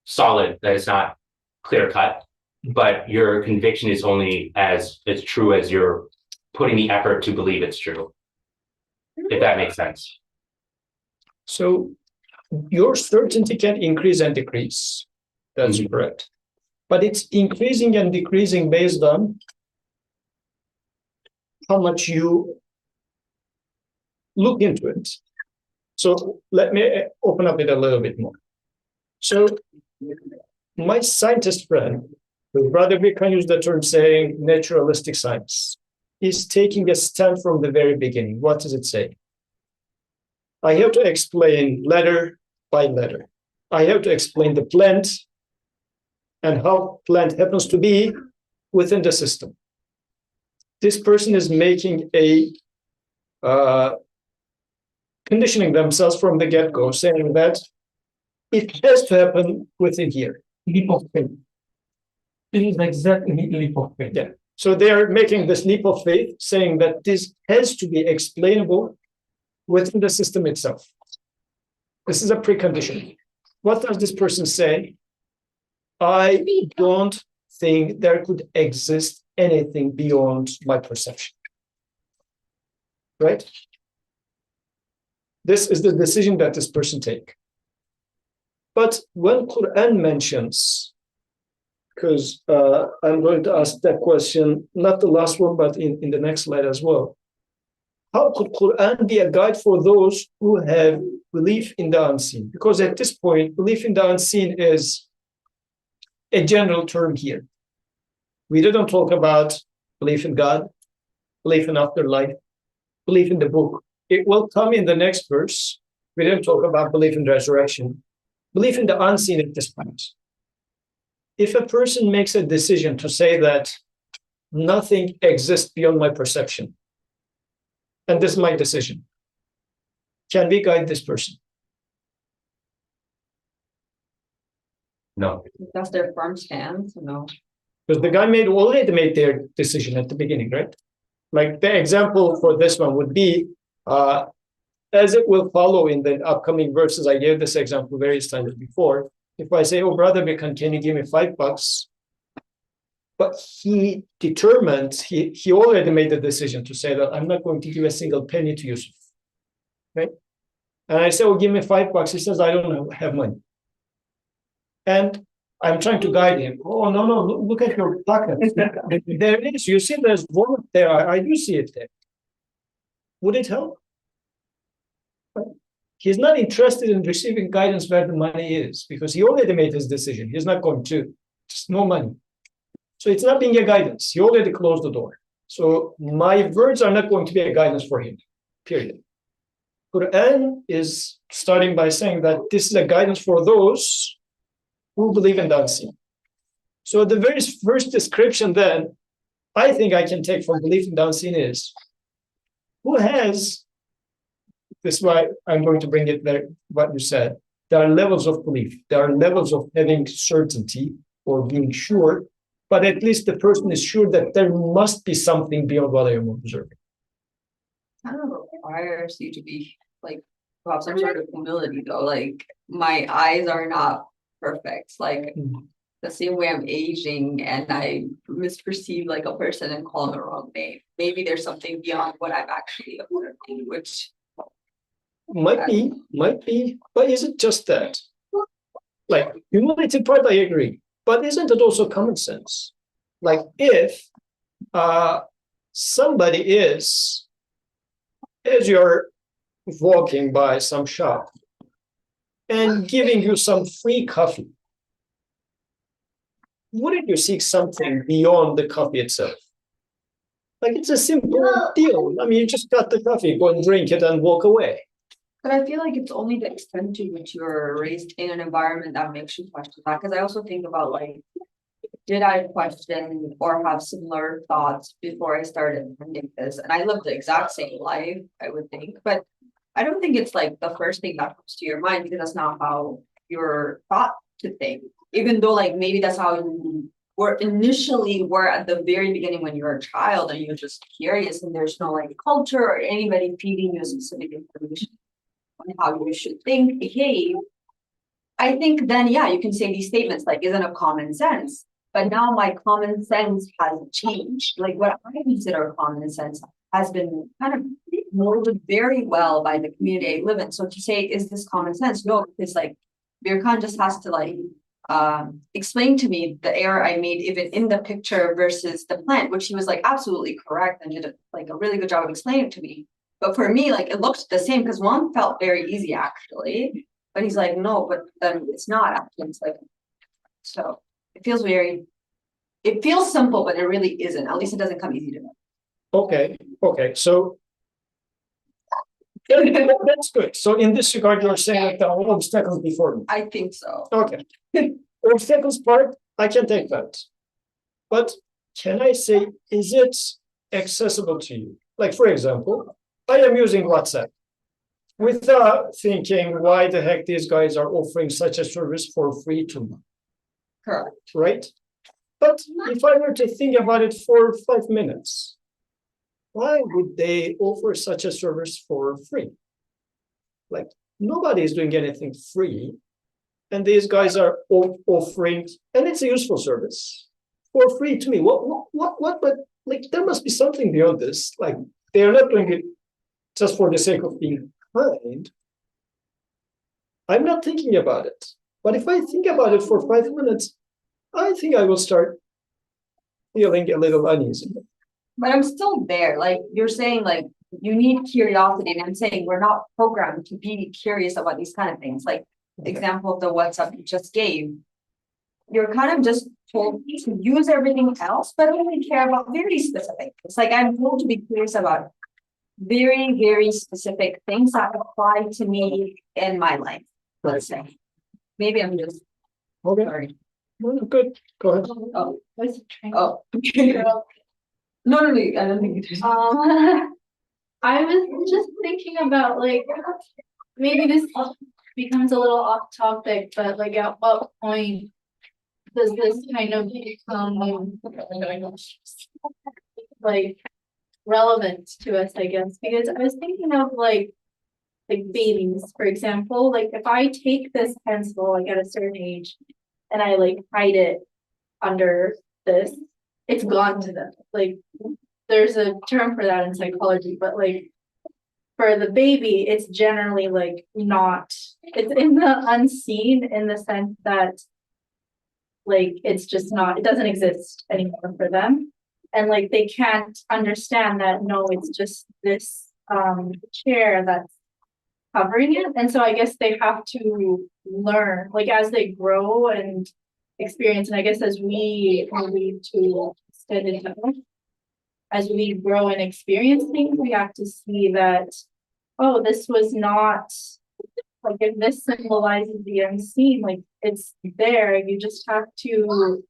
solid, that it's not clear cut, but your conviction is only as true as you're putting the effort to believe it's true, if that makes sense. So your certainty can increase and decrease. That's correct. But it's increasing and decreasing based on how much you look into it. So let me open up it a little bit more. So my scientist friend, Brother Birkan used the term saying naturalistic science, is taking a stand from the very beginning. What does it say? I have to explain letter by letter. I have to explain the plant and how plant happens to be within the system. This person is making a conditioning themselves from the get-go, saying that it has to happen within here. Leap of faith. It is exactly leap of faith. Yeah. So they are making this leap of faith, saying that this has to be explainable within the system itself. This is a precondition. What does this person say? I don't think there could exist anything beyond my perception. Right? This is the decision that this person take. But when Quran mentions, because I'm going to ask that question, not the last one, but in the next slide as well. How could Quran be a guide for those who have belief in the unseen? Because at this point, belief in the unseen is a general term here. We didn't talk about belief in God, belief in afterlife, belief in the book. It will come in the next verse. We didn't talk about belief in resurrection, belief in the unseen at this point. If a person makes a decision to say that nothing exists beyond my perception, and this is my decision, can we guide this person? No. That's their firm stance, no. Because the guy already made their decision at the beginning, right? Like the example for this one would be, as it will follow in the upcoming verses, I gave this example various times before. If I say, oh, brother Bikan, can you give me $5? But he determined, he already made the decision to say that I'm not going to give a single penny to Yusuf. Right? And I say, oh, give me $5. He says, I don't have money. And I'm trying to guide him. Oh, no, look at your pocket. There it is. You see there's wallet there. I do see it there. Would it help? He's not interested in receiving guidance where the money is because he already made his decision. He's not going to. Just no money. So it's not being a guidance. He already closed the door. So my words are not going to be a guidance for him, period. Quran is starting by saying that this is a guidance for those who believe in the unseen. So the very first description then, I think I can take from belief in the unseen is, who has, this is why I'm going to bring it there, what you said, there are levels of belief, there are levels of having certainty or being sure, but at least the person is sure that there must be something beyond what I am observing. Kind of requires you to be like, to have some sort of humility though, like my eyes are not perfect, like the same way I'm aging and I misperceive like a person and call them the wrong name. Maybe there's something beyond what I'm actually observing, which might be, but is it just that? Like humility part, I agree, but isn't it also common sense? Like if somebody is, as you're walking by some shop and giving you some free coffee, wouldn't you seek something beyond the coffee itself? Like it's a simple deal. I mean, you just got the coffee, go and drink it and walk away. but I feel like it's only the extent to which you're raised in an environment that makes you question that. Because I also think about like, did I question or have similar thoughts before I started attending this? And I lived the exact same life, I would think. But I don't think it's like the first thing that comes to your mind because that's not how you're taught to think. Even though like maybe that's how you were at the very beginning when you were a child and you're just curious and there's no like culture or anybody feeding you specific information on how you should think, behave. I think then, yeah, you can say these statements like, isn't it common sense? But now my common sense has changed. Like what I consider common sense has been kind of molded very well by the community I live in. So to say, is this common sense? No, because like Birkan just has to like explain to me the error I made even in the picture versus the plant, which he was like absolutely correct and did like a really good job of explaining it to me. But for me, like it looked the same because one felt very easy actually, but he's like, no, but then it's not actually. It's like, so it feels simple, but it really isn't. At least it doesn't come easy to me. Okay, so that's good. So in this regard, you're saying that there are obstacles before me. I think so. Okay. Obstacles part, I can take that. But can I say, is it accessible to you? Like, for example, I am using WhatsApp without thinking why the heck these guys are offering such a service for free to me. Correct. Right? But if I were to think about it for 5 minutes, why would they offer such a service for free? Like nobody is doing anything free, and these guys are offering, and it's a useful service for free to me. But like there must be something beyond this. Like they are not doing it just for the sake of being kind. I'm not thinking about it. But if I think about it for 5 minutes, I think I will start feeling a little uneasy. But I'm still there, like, you're saying, like, you need curiosity, and I'm saying we're not programmed to be curious about these kind of things, like, the example of the WhatsApp you just gave. You're kind of just told to use everything else, but only care about very specific. It's like I'm told to be curious about very, very specific things that apply to me in my life, let's say. Maybe I'm just, Okay, sorry. good. Go ahead. Oh, Was it train? oh. No, I don't think it is. I was just thinking about like, maybe this becomes a little off topic, but like at what point does this kind of become like relevant to us, I guess, because I was thinking of like babies, for example, like if I take this pencil like at a certain age and I like hide it under this, it's gone to them. Like there's a term for that in psychology, but like for the baby, it's generally like not, it's in the unseen in the sense that like it's just not, it doesn't exist anymore for them. And like they can't understand that no, it's just this chair that's covering it. And so I guess they have to learn, like as they grow and experience, and I guess as we lead to extended health, as we grow and experience things, we have to see that, oh, this was not, like if this symbolizes the unseen, like it's there, you just have to,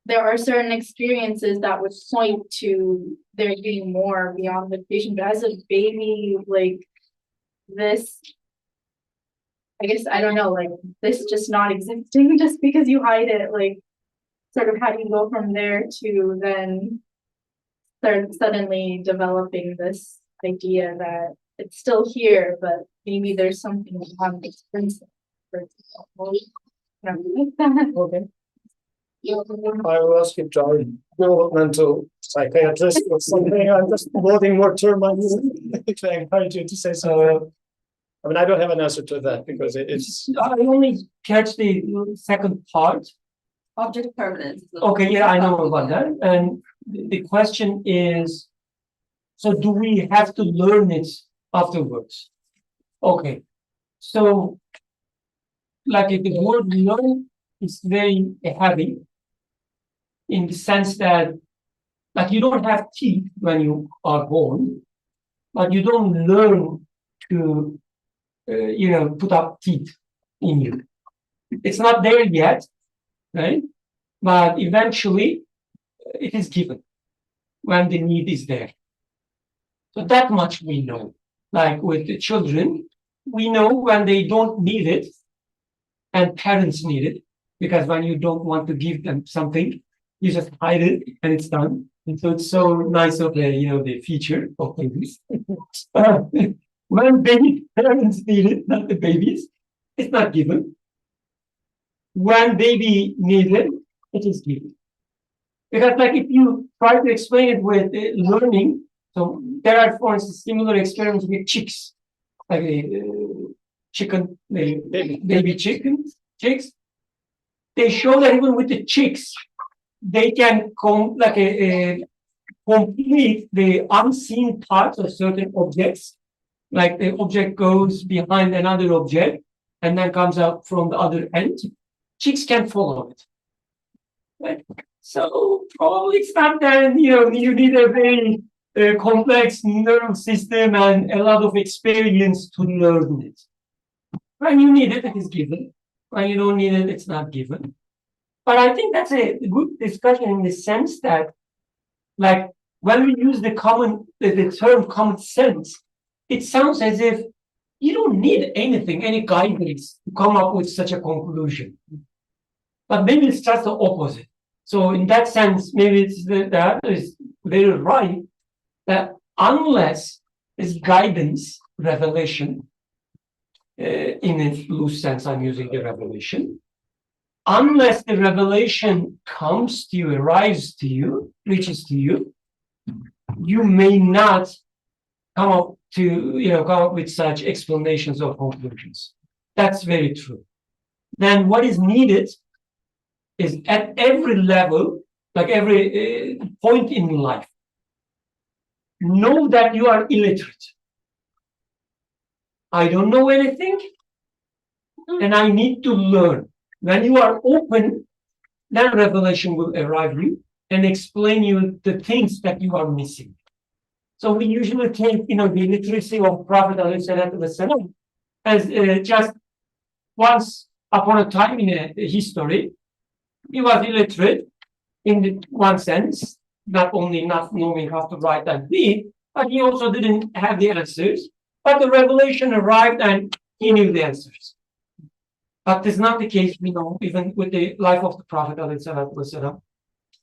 there are certain experiences that would point to there being more beyond the creation. But as a baby, like this, I guess, I don't know, like this just not existing just because you hide it, like sort of how do you go from there to then start suddenly developing this idea that it's still here, but maybe there's something beyond this principle, for example. Okay. I will ask you, John, developmental psychiatrist or something. I'm just loading more term on you. I encourage you to say so. I mean, I don't have an answer to that because it's. I only catch the second part. Object permanence. Okay, yeah, I know about that. And the question is, so do we have to learn it afterwards? Okay, so like if the word learn is very heavy in the sense that like you don't have teeth when you are born, but you don't learn to put up teeth in you. It's not there yet, right? But eventually it is given when the need is there. So that much we know. Like with the children, we know when they don't need it and parents need it, because when you don't want to give them something, you just hide it and it's done. And so it's so nice of the feature of babies. When baby parents need it, not the babies, it's not given. When baby needs it, it is given. Because like if you try to explain it with learning, so there are, for instance, similar experiments with chicks, like chicken, baby chicks. They show that even with the chicks, they can complete the unseen parts of certain objects. Like the object goes behind another object and then comes out from the other end. Chicks can follow it. Right? So probably it's not that, you need a very complex nerve system and a lot of experience to learn it. When you need it, it is given. When you don't need it, it's not given. But I think that's a good discussion in the sense that, like, when we use the term common sense, it sounds as if you don't need anything, any guidance to come up with such a conclusion. But maybe it's just the opposite. So in that sense, maybe it's that is very right that unless it's guidance, revelation, in a loose sense, I'm using the revelation. Unless the revelation comes to you, arrives to you, reaches to you, you may not come up with such explanations or conclusions. That's very true. Then what is needed is at every level, like every point in life, know that you are illiterate. I don't know anything, and I need to learn. When you are open, then revelation will arrive you and explain you the things that you are missing. So we usually take, the literacy of Prophet ﷺ as just once upon a time in a history. He was illiterate in the one sense, not only not knowing how to write and read, but he also didn't have the answers. But the revelation arrived and he knew the answers. But this is not the case, even with the life of the Prophet ﷺ.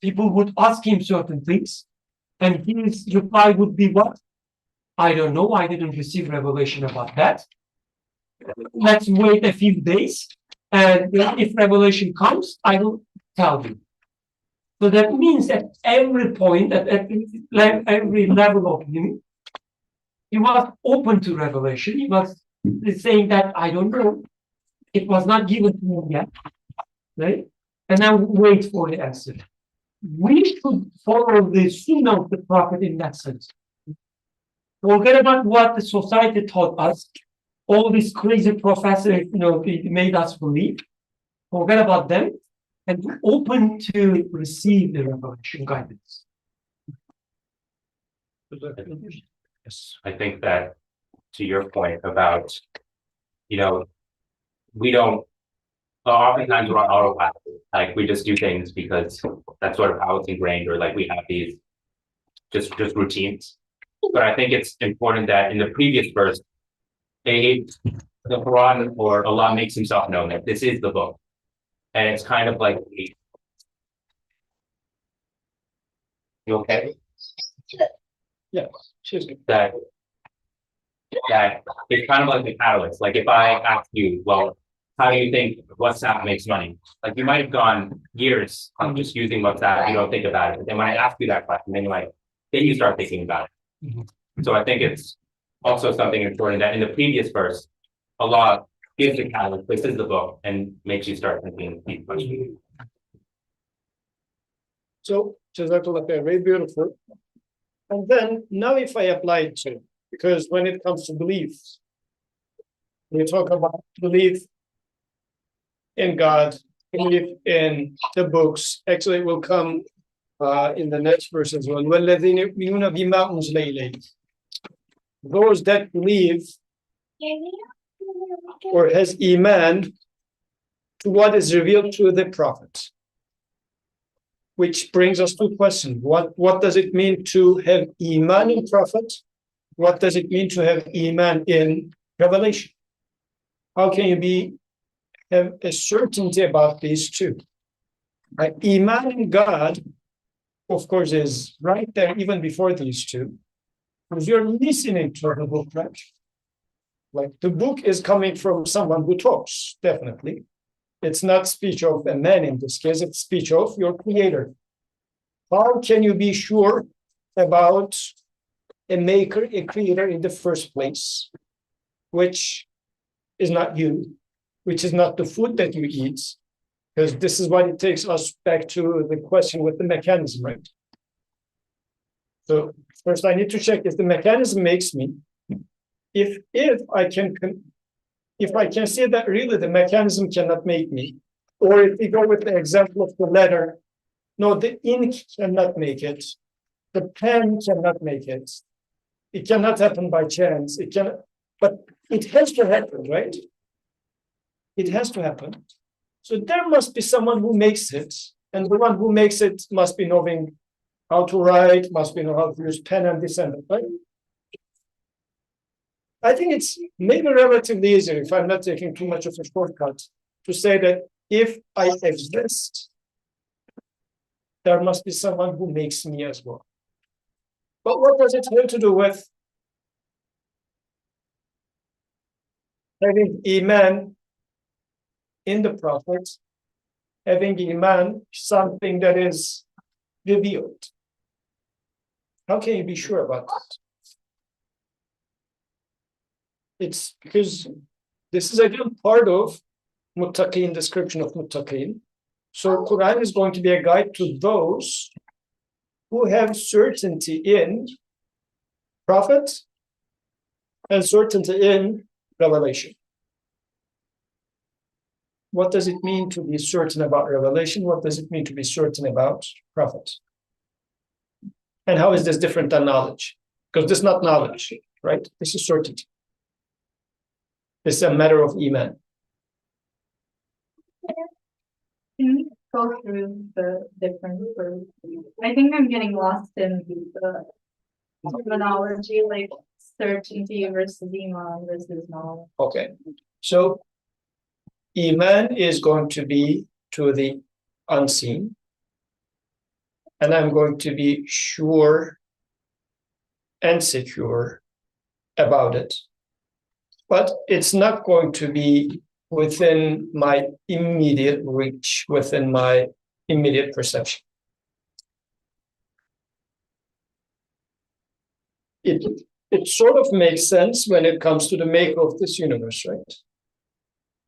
People would ask him certain things, and his reply would be what? I don't know, I didn't receive revelation about that. Let's wait a few days, and if revelation comes, I will tell you. So that means at every point, at every level of him, he was open to revelation. He was saying that I don't know. It was not given to him yet, right? And now wait for the answer. We should follow the sunnah of the Prophet in that sense. Forget about what the society taught us. All these crazy professors, made us believe. Forget about them and be open to receive the revelation guidance. Yes, I think that to your point about, we don't, oftentimes we're on autopilot. Like we just do things because that's sort of how it's ingrained, or like we have these just routines. But I think it's important that in the previous verse, the Quran or Allah makes himself known that this is the book. And it's kind of like, you okay? Yeah, she's good. That it's kind of like the catalyst. Like if I ask you, well, how do you think WhatsApp makes money? Like you might have gone years on just using WhatsApp, you don't think about it. But then when I ask you that question, then you start thinking about it. Mm-hmm. So I think it's also something important that in the previous verse, Allah gives the catalyst, this is the book, and makes you start thinking these questions. So, Jazakallah khair, very beautiful. And then now if I apply it to, because when it comes to beliefs, we talk about belief in God, belief in the books. Actually, it will come in the next verse as well. وَالَّذِينَ يُؤْمِنُونَ بِمَا أُنزِلَ إِلَيْكَ. Those that believe or has iman to what is revealed to the prophet. Which brings us to a question. What does it mean to have iman in prophet? What does it mean to have iman in revelation? How can you have a certainty about these two? Iman in God, of course, is right there even before these two. Because you're listening to the book, right? Like the book is coming from someone who talks, definitely. It's not speech of a man in this case, it's speech of your creator. How can you be sure about a maker, a creator in the first place, which is not you, which is not the food that you eat? Because this is what it takes us back to the question with the mechanism, right? So first I need to check if the mechanism makes me, if I can see that really the mechanism cannot make me, or if we go with the example of the letter, no, the ink cannot make it, the pen cannot make it. It cannot happen by chance. But it has to happen, right? It has to happen. So there must be someone who makes it, and the one who makes it must be knowing how to write, must be know how to use pen and this and that, right? I think it's maybe relatively easier, if I'm not taking too much of a shortcut, to say that if I exist, there must be someone who makes me as well. But what does it have to do with having iman in the prophets, having iman, something that is revealed? How can you be sure about that? It's because this is again part of muttaqin, description of muttaqin. So Quran is going to be a guide to those who have certainty in prophet and certainty in revelation. What does it mean to be certain about revelation? What does it mean to be certain about prophet? And how is this different than knowledge? Because this is not knowledge, right? This is certainty. This is a matter of iman. Can we go through the different words? I think I'm getting lost in the terminology, like certainty versus iman versus knowledge. Okay. So iman is going to be to the unseen. And I'm going to be sure and secure about it. But it's not going to be within my immediate reach, within my immediate perception. It sort of makes sense when it comes to the maker of this universe, right?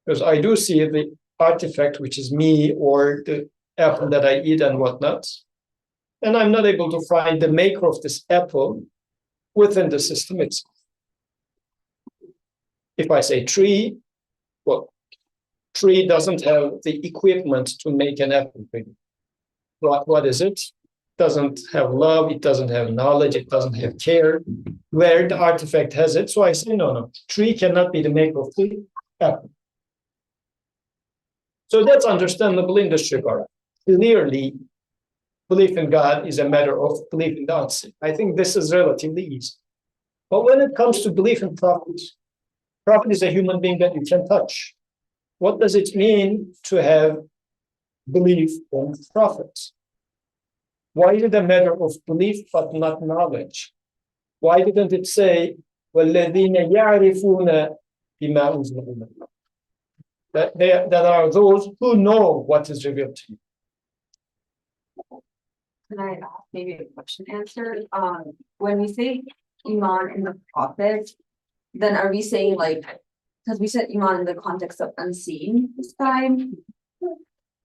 Because I do see the artifact, which is me or the apple that I eat and whatnot. And I'm not able to find the maker of this apple within the system itself. If I say tree, well, tree doesn't have the equipment to make an apple tree. What is it? Doesn't have love, it doesn't have knowledge, it doesn't have care. Where the artifact has it, so I say no, tree cannot be the maker of the apple. So that's understandable in this regard. Clearly, belief in God is a matter of belief in the unseen. I think this is relatively easy. But when it comes to belief in prophet is a human being that you can touch. What does it mean to have belief in prophets? Why is it a matter of belief but not knowledge? Why didn't it say, وَالَّذِينَ يَعْرِفُونَ بِمَا أُنزِلَ إِلَيْكَ? That are those who know what is revealed to you. Can I ask maybe a question answer? When we say iman in the prophet, then are we saying like, because we said iman in the context of unseen this time.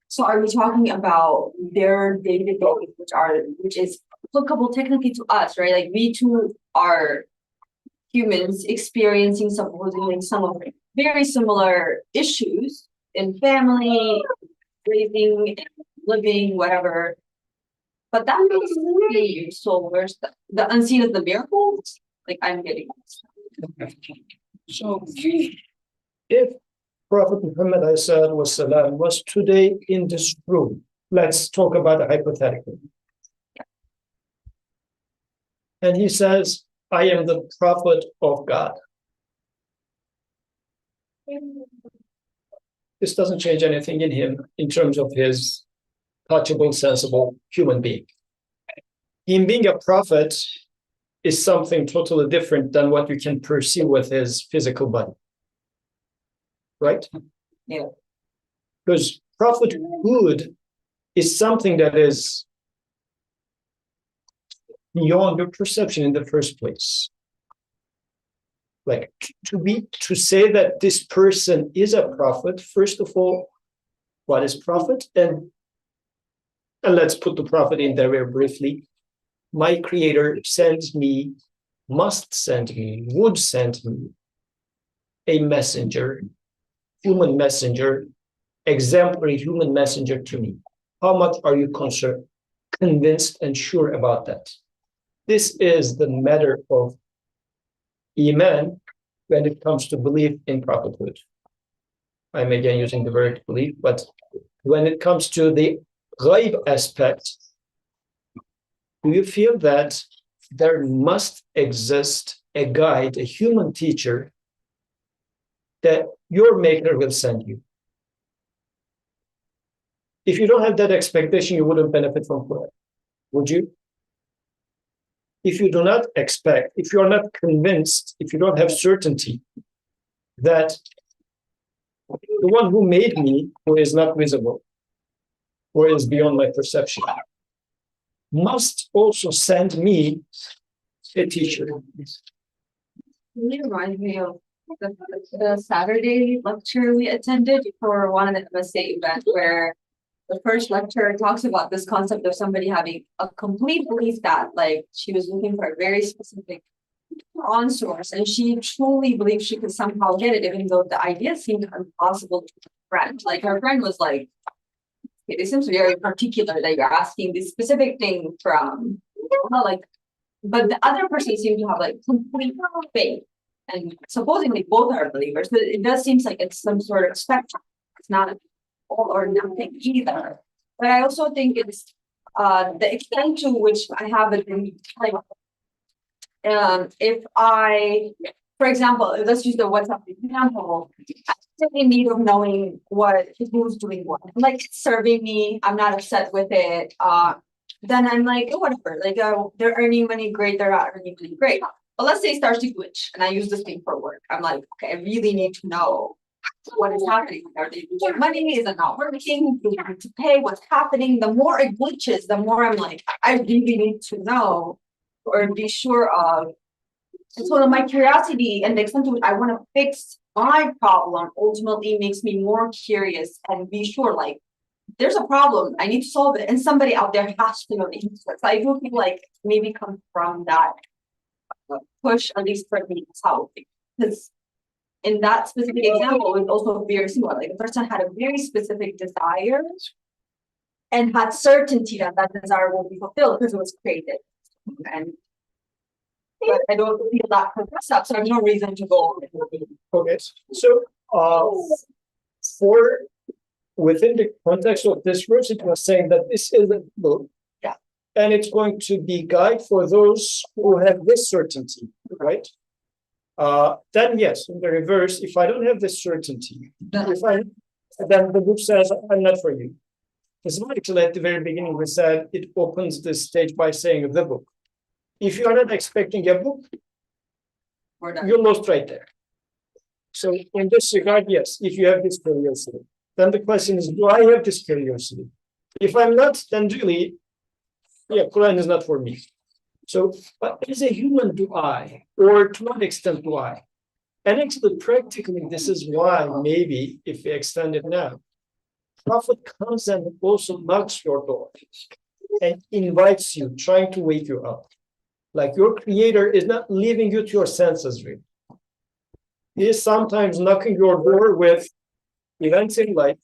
So are we talking about their day-to-day, which is applicable technically to us, right? Like we too are humans experiencing supposedly some of very similar issues in family, raising, living, whatever. But that makes me so where's the unseen of the miracles? Like I'm getting this. So if Prophet Muhammad was today in this room, let's talk about a hypothetical. And he says, I am the prophet of God. This doesn't change anything in him in terms of his touchable, sensible human being. Him being a prophet is something totally different than what you can perceive with his physical body. Right? Yeah. Because prophethood is something that is beyond your perception in the first place. Like to say that this person is a prophet, first of all, what is prophet? And let's put the prophet in there very briefly. My creator sends me, must send me, would send me a messenger, human messenger, exemplary human messenger to me. How much are you concerned, convinced and sure about that? This is the matter of iman when it comes to belief in prophethood. I'm again using the word belief, but when it comes to the ghayb aspect, do you feel that there must exist a guide, a human teacher that your maker will send you? if you don't have that expectation, you wouldn't benefit from Quran, would you? If you do not expect, if you are not convinced, if you don't have certainty that the one who made me, who is not visible, or is beyond my perception, must also send me a teacher. Really reminds me of the Saturday lecture we attended for one of the MSA events where the first lecturer talks about this concept of somebody having a complete belief that like she was looking for a very specific on source and she truly believed she could somehow get it, even though the idea seemed impossible to her friend. Like her friend was like, okay, this seems very particular that you're asking this specific thing from, like, but the other person seemed to have like complete faith. And supposedly both are believers, but it does seem like it's some sort of spectrum. It's not all or nothing either. But I also think it's the extent to which I have it in like if I, for example, let's use the WhatsApp example, I'm in need of knowing what who's doing what. Like it's serving me, I'm not upset with it. Then I'm like, oh, whatever, like they're earning money, great, they're not earning money, great. But let's say it starts to glitch and I use this thing for work. I'm like, okay, I really need to know what is happening. Are they losing money? Is it not working? Do we need to pay? What's happening? The more it glitches, the more I'm like, I really need to know or be sure of. And so my curiosity and the extent to which I want to fix my problem ultimately makes me more curious and be sure, like, there's a problem, I need to solve it, and somebody out there has to know the answer. So I do feel like maybe come from that push, at least for me, how, because in that specific example, it was also very similar. Like the person had a very specific desire and had certainty that that desire will be fulfilled because it was created. And but I don't feel that progress up, so there's no reason to go. Okay, so for within the context of this verse, it was saying that this is a book, yeah, and it's going to be guide for those who have this certainty, right? Then yes, in the reverse, if I don't have this certainty, then the book says I'm not for you. This is actually at the very beginning we said it opens this stage by saying the book. If you are not expecting a book, you're lost right there. So in this regard, yes, if you have this curiosity, then the question is, do I have this curiosity? If I'm not, then really, yeah, Quran is not for me. So, but as a human, do I? Or to what extent do I? And actually, practically, this is why maybe, if we extend it now, Prophet comes and also knocks your door and invites you, trying to wake you up. Like your creator is not leaving you to your senses, really. He is sometimes knocking your door with events in life,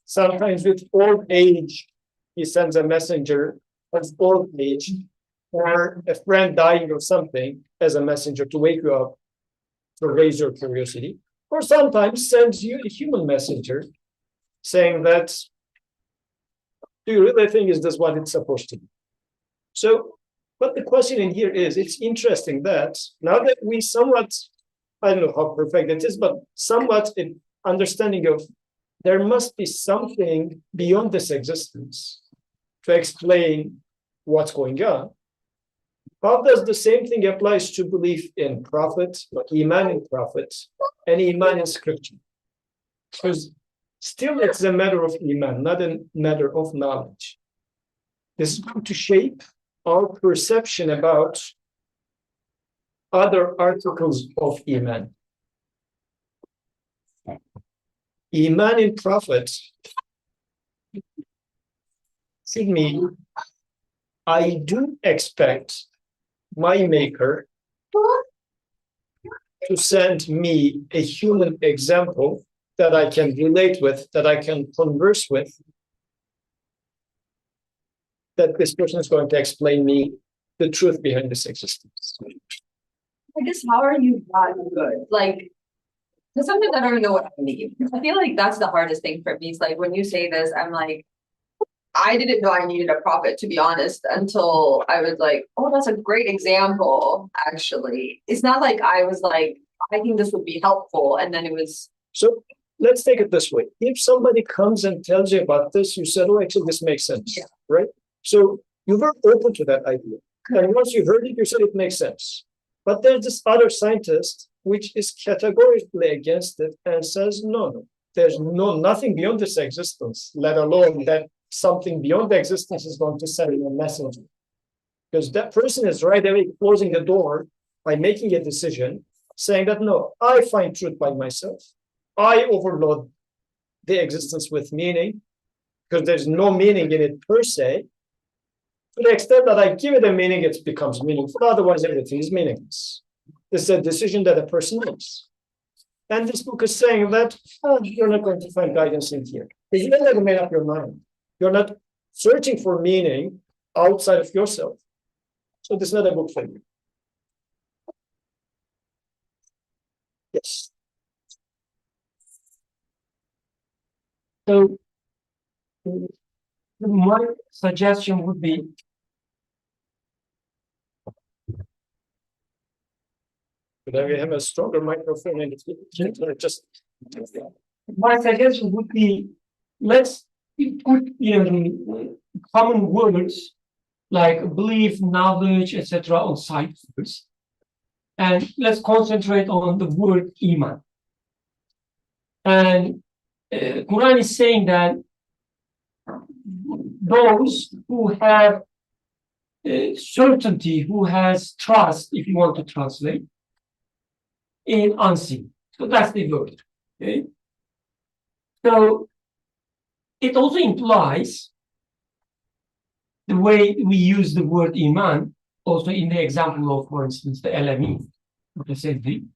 sometimes with old age. He sends a messenger of old age, or a friend dying of something as a messenger to wake you up, to raise your curiosity, or sometimes sends you a human messenger saying that, do you really think is this what it's supposed to be? So, but the question in here is, it's interesting that now that we somewhat, I don't know how perfect it is, but somewhat in understanding of there must be something beyond this existence to explain what's going on. How does the same thing applies to belief in prophet, like iman in prophet, and iman in scripture? Because still it's a matter of iman, not a matter of knowledge. This is going to shape our perception about other articles of iman. Iman in prophet should mean I do expect my maker to send me a human example that I can relate with, that I can converse with, that this person is going to explain me the truth behind this existence. I guess, how are you that good? Like, because sometimes I don't know what I need. I feel like that's the hardest thing for me. It's like when you say this, I'm like, I didn't know I needed a prophet, to be honest, until I was like, oh, that's a great example, actually. It's not like I was like, I think this would be helpful. And then it was. So let's take it this way. If somebody comes and tells you about this, you said, oh, actually, this makes sense, right? So you were open to that idea. And once you heard it, you said it makes sense. But there's this other scientist which is categorically against it and says, no, there's nothing beyond this existence, let alone that something beyond the existence is going to send you a message. Because that person is right away closing the door by making a decision, saying that, no, I find truth by myself. I overload the existence with meaning, because there's no meaning in it per se. To the extent that I give it a meaning, it becomes meaningful. Otherwise, everything is meaningless. This is a decision that a person makes. And this book is saying that you're not going to find guidance in here. You never made up your mind. You're not searching for meaning outside of yourself. So this is not a book for you. Yes. So my suggestion would be But we have a stronger microphone and just my suggestion would be let's put common words like belief, knowledge, etc. on side first, and let's concentrate on the word iman. And Quran is saying that those who have certainty, who has trust, if you want to translate, in unseen. So that's the word. Okay. So it also implies the way we use the word iman, also in the example of, for instance, the LME, the same thing.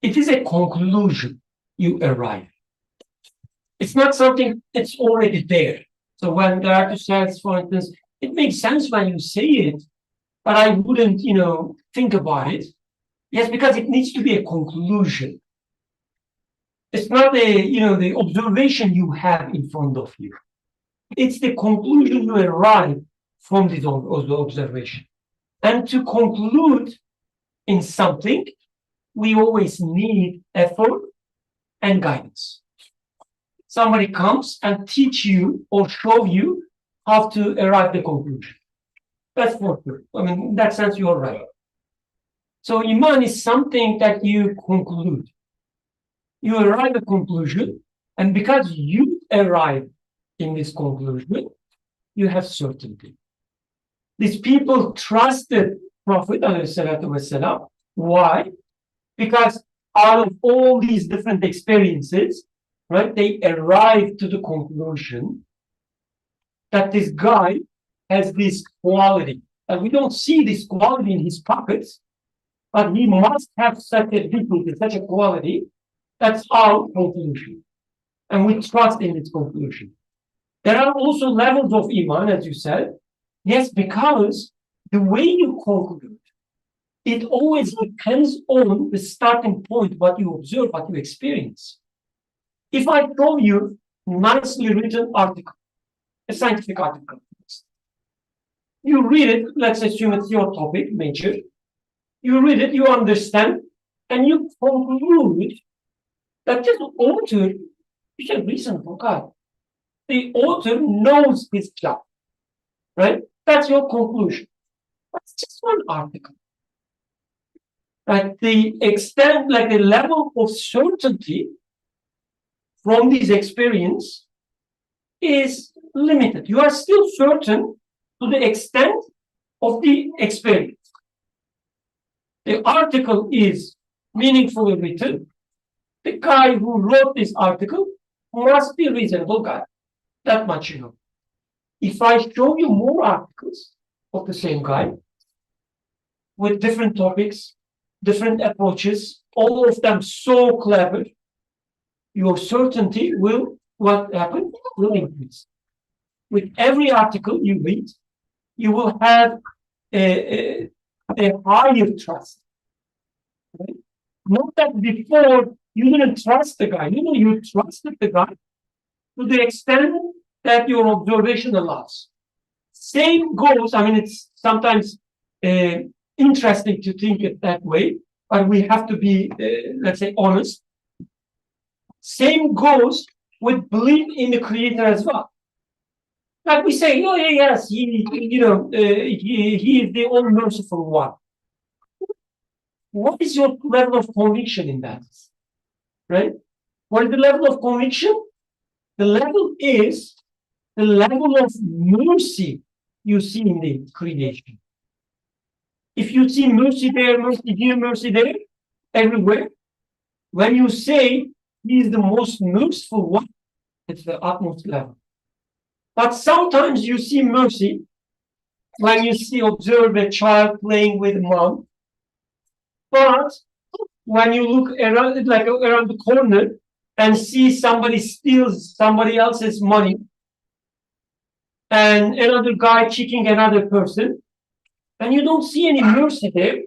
It is a conclusion you arrive. It's not something that's already there. So when the artist says, for instance, it makes sense when you say it, but I wouldn't, think about it. Yes, because it needs to be a conclusion. It's not the observation you have in front of you. It's the conclusion you arrive from this observation. And to conclude in something, we always need effort and guidance. Somebody comes and teach you or show you how to arrive at the conclusion. That's for sure. I mean, in that sense, you're right. So iman is something that you conclude. You arrive at a conclusion, and because you arrive in this conclusion, you have certainty. These people trusted Prophet ﷺ. Why? Because out of all these different experiences, right, they arrived to the conclusion that this guy has this quality. And we don't see this quality in his pockets, but he must have such a people with such a quality. That's our conclusion. And we trust in its conclusion. There are also levels of iman, as you said. Yes, because the way you conclude, it always depends on the starting point, what you observe, what you experience. If I show you nicely written article, a scientific article, you read it, let's assume it's your topic, major. You read it, you understand, and you conclude that this author is a reasonable guy. The author knows his job, right? That's your conclusion. That's just one article. Right? The extent, like the level of certainty from this experience is limited. You are still certain to the extent of the experience. The article is meaningfully written. The guy who wrote this article must be a reasonable guy. That much you know. If I show you more articles of the same guy with different topics, different approaches, all of them so clever, your certainty will, what happen, will increase. With every article you read, you will have a higher trust. Right? Not that before you didn't trust the guy. You trusted the guy to the extent that your observation allows. Same goes, I mean, it's sometimes interesting to think it that way, but we have to be, let's say, honest. Same goes with belief in the Creator as well. Like we say, oh yeah, yes, he is the all merciful one. What is your level of conviction in that? Right? What is the level of conviction? The level is the level of mercy you see in the creation. If you see mercy there, mercy here, mercy there, everywhere, when you say he is the most merciful one, it's the utmost level. But sometimes you see mercy when you observe a child playing with mom. But when you look around, like around the corner, and see somebody steals somebody else's money, and another guy kicking another person, and you don't see any mercy there,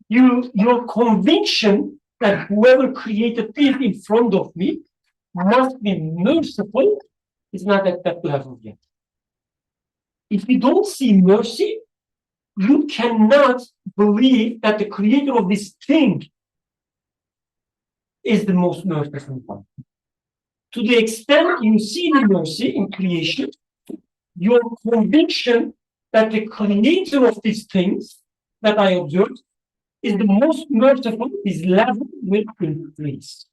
your conviction that whoever created this in front of me must be merciful is not at that level yet. If you don't see mercy, you cannot believe that the creator of this thing is the most merciful one. To the extent you see the mercy in creation, your conviction that the creator of these things that I observed is the most merciful, this level will increase.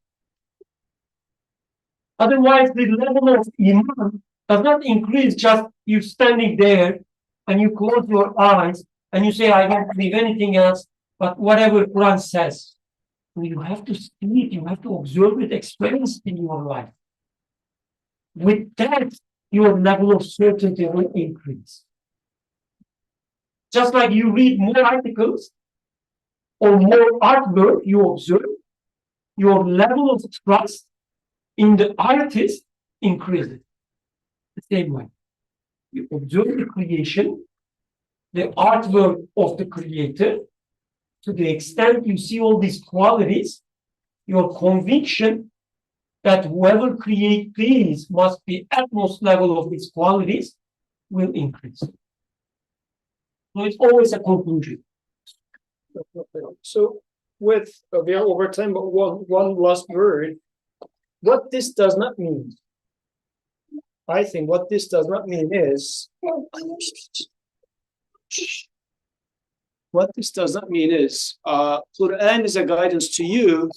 Otherwise, the level of iman does not increase just you standing there and you close your eyes and you say, I don't believe anything else but whatever Quran says. So you have to see it, you have to observe it, experience it in your life. With that, your level of certainty will increase. Just like you read more articles or more artwork you observe, your level of trust in the artist increases. The same way. You observe the creation, the artwork of the creator, to the extent you see all these qualities, your conviction that whoever creates these must be utmost level of these qualities will increase. So it's always a conclusion. So with we are over time, but one last word. What this does not mean, I think what this does not mean is Quran is a guidance to you,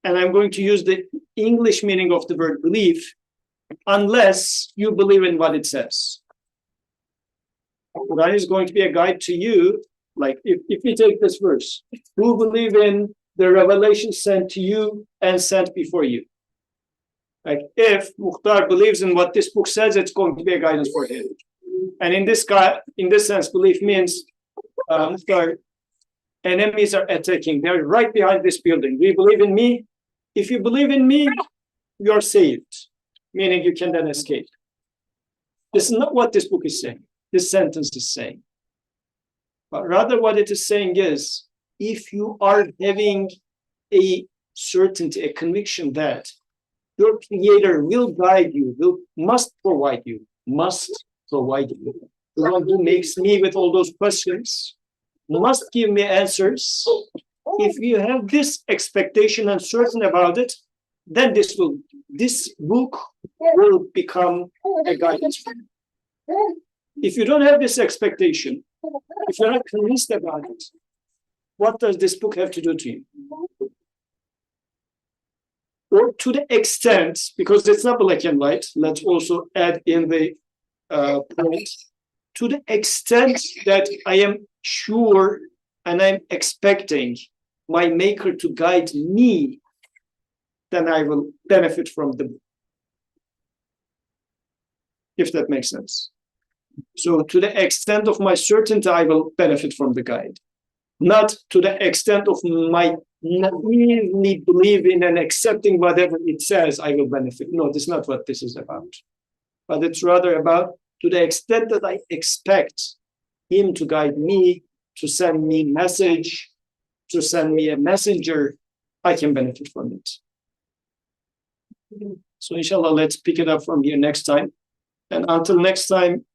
and I'm going to use the English meaning of the word belief, unless you believe in what it says. Quran is going to be a guide to you, like if you take this verse, who believe in the revelation sent to you and sent before you. Like if Mukhtar believes in what this book says, it's going to be a guidance for him. And in this sense, belief means Mukhtar, enemies are attacking. They're right behind this building. Do you believe in me? If you believe in me, you're saved, meaning you can then escape. This is not what this book is saying. This sentence is saying. But rather what it is saying is, if you are having a certainty, a conviction that your creator will guide you, must provide you, the one who makes me with all those questions, must give me answers. If you have this expectation and certain about it, then this book will become a guidance for you. If you don't have this expectation, if you're not convinced about it, what does this book have to do to you? Or to the extent, because it's not black and white, let's also add in the point, to the extent that I am sure and I'm expecting my maker to guide me, then I will benefit from the book. If that makes sense. So to the extent of my certainty, I will benefit from the guide. Not to the extent of my naively believing and accepting whatever it says, I will benefit. No, this is not what this is about. But it's rather about to the extent that I expect him to guide me, to send me a message, to send me a messenger, I can benefit from it. So inshallah, let's pick it up from here next time. And until next time,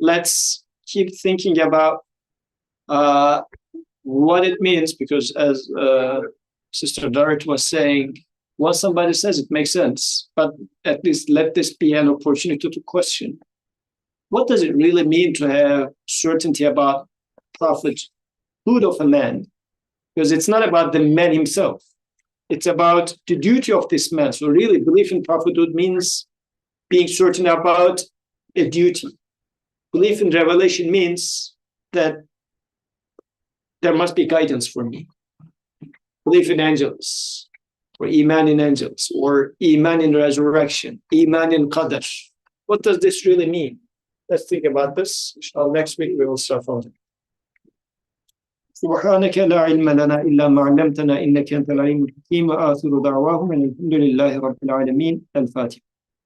let's keep thinking about what it means, because as Sister Dart was saying, once somebody says it makes sense, but at least let this be an opportunity to question. What does it really mean to have certainty about prophethood of a man? Because it's not about the man himself. It's about the duty of this man. So really, belief in prophethood means being certain about a duty. Belief in revelation means that there must be guidance for me. Belief in angels, or iman in angels, or iman in resurrection, iman in qadr. What does this really mean? Let's think about this. Next week we will start from it. سبحانك لا علم لنا إلا ما علمتنا إنك أنت العليم الحكيم وآخر دعواهم أن الحمد لله رب العالمين. الفاتحة.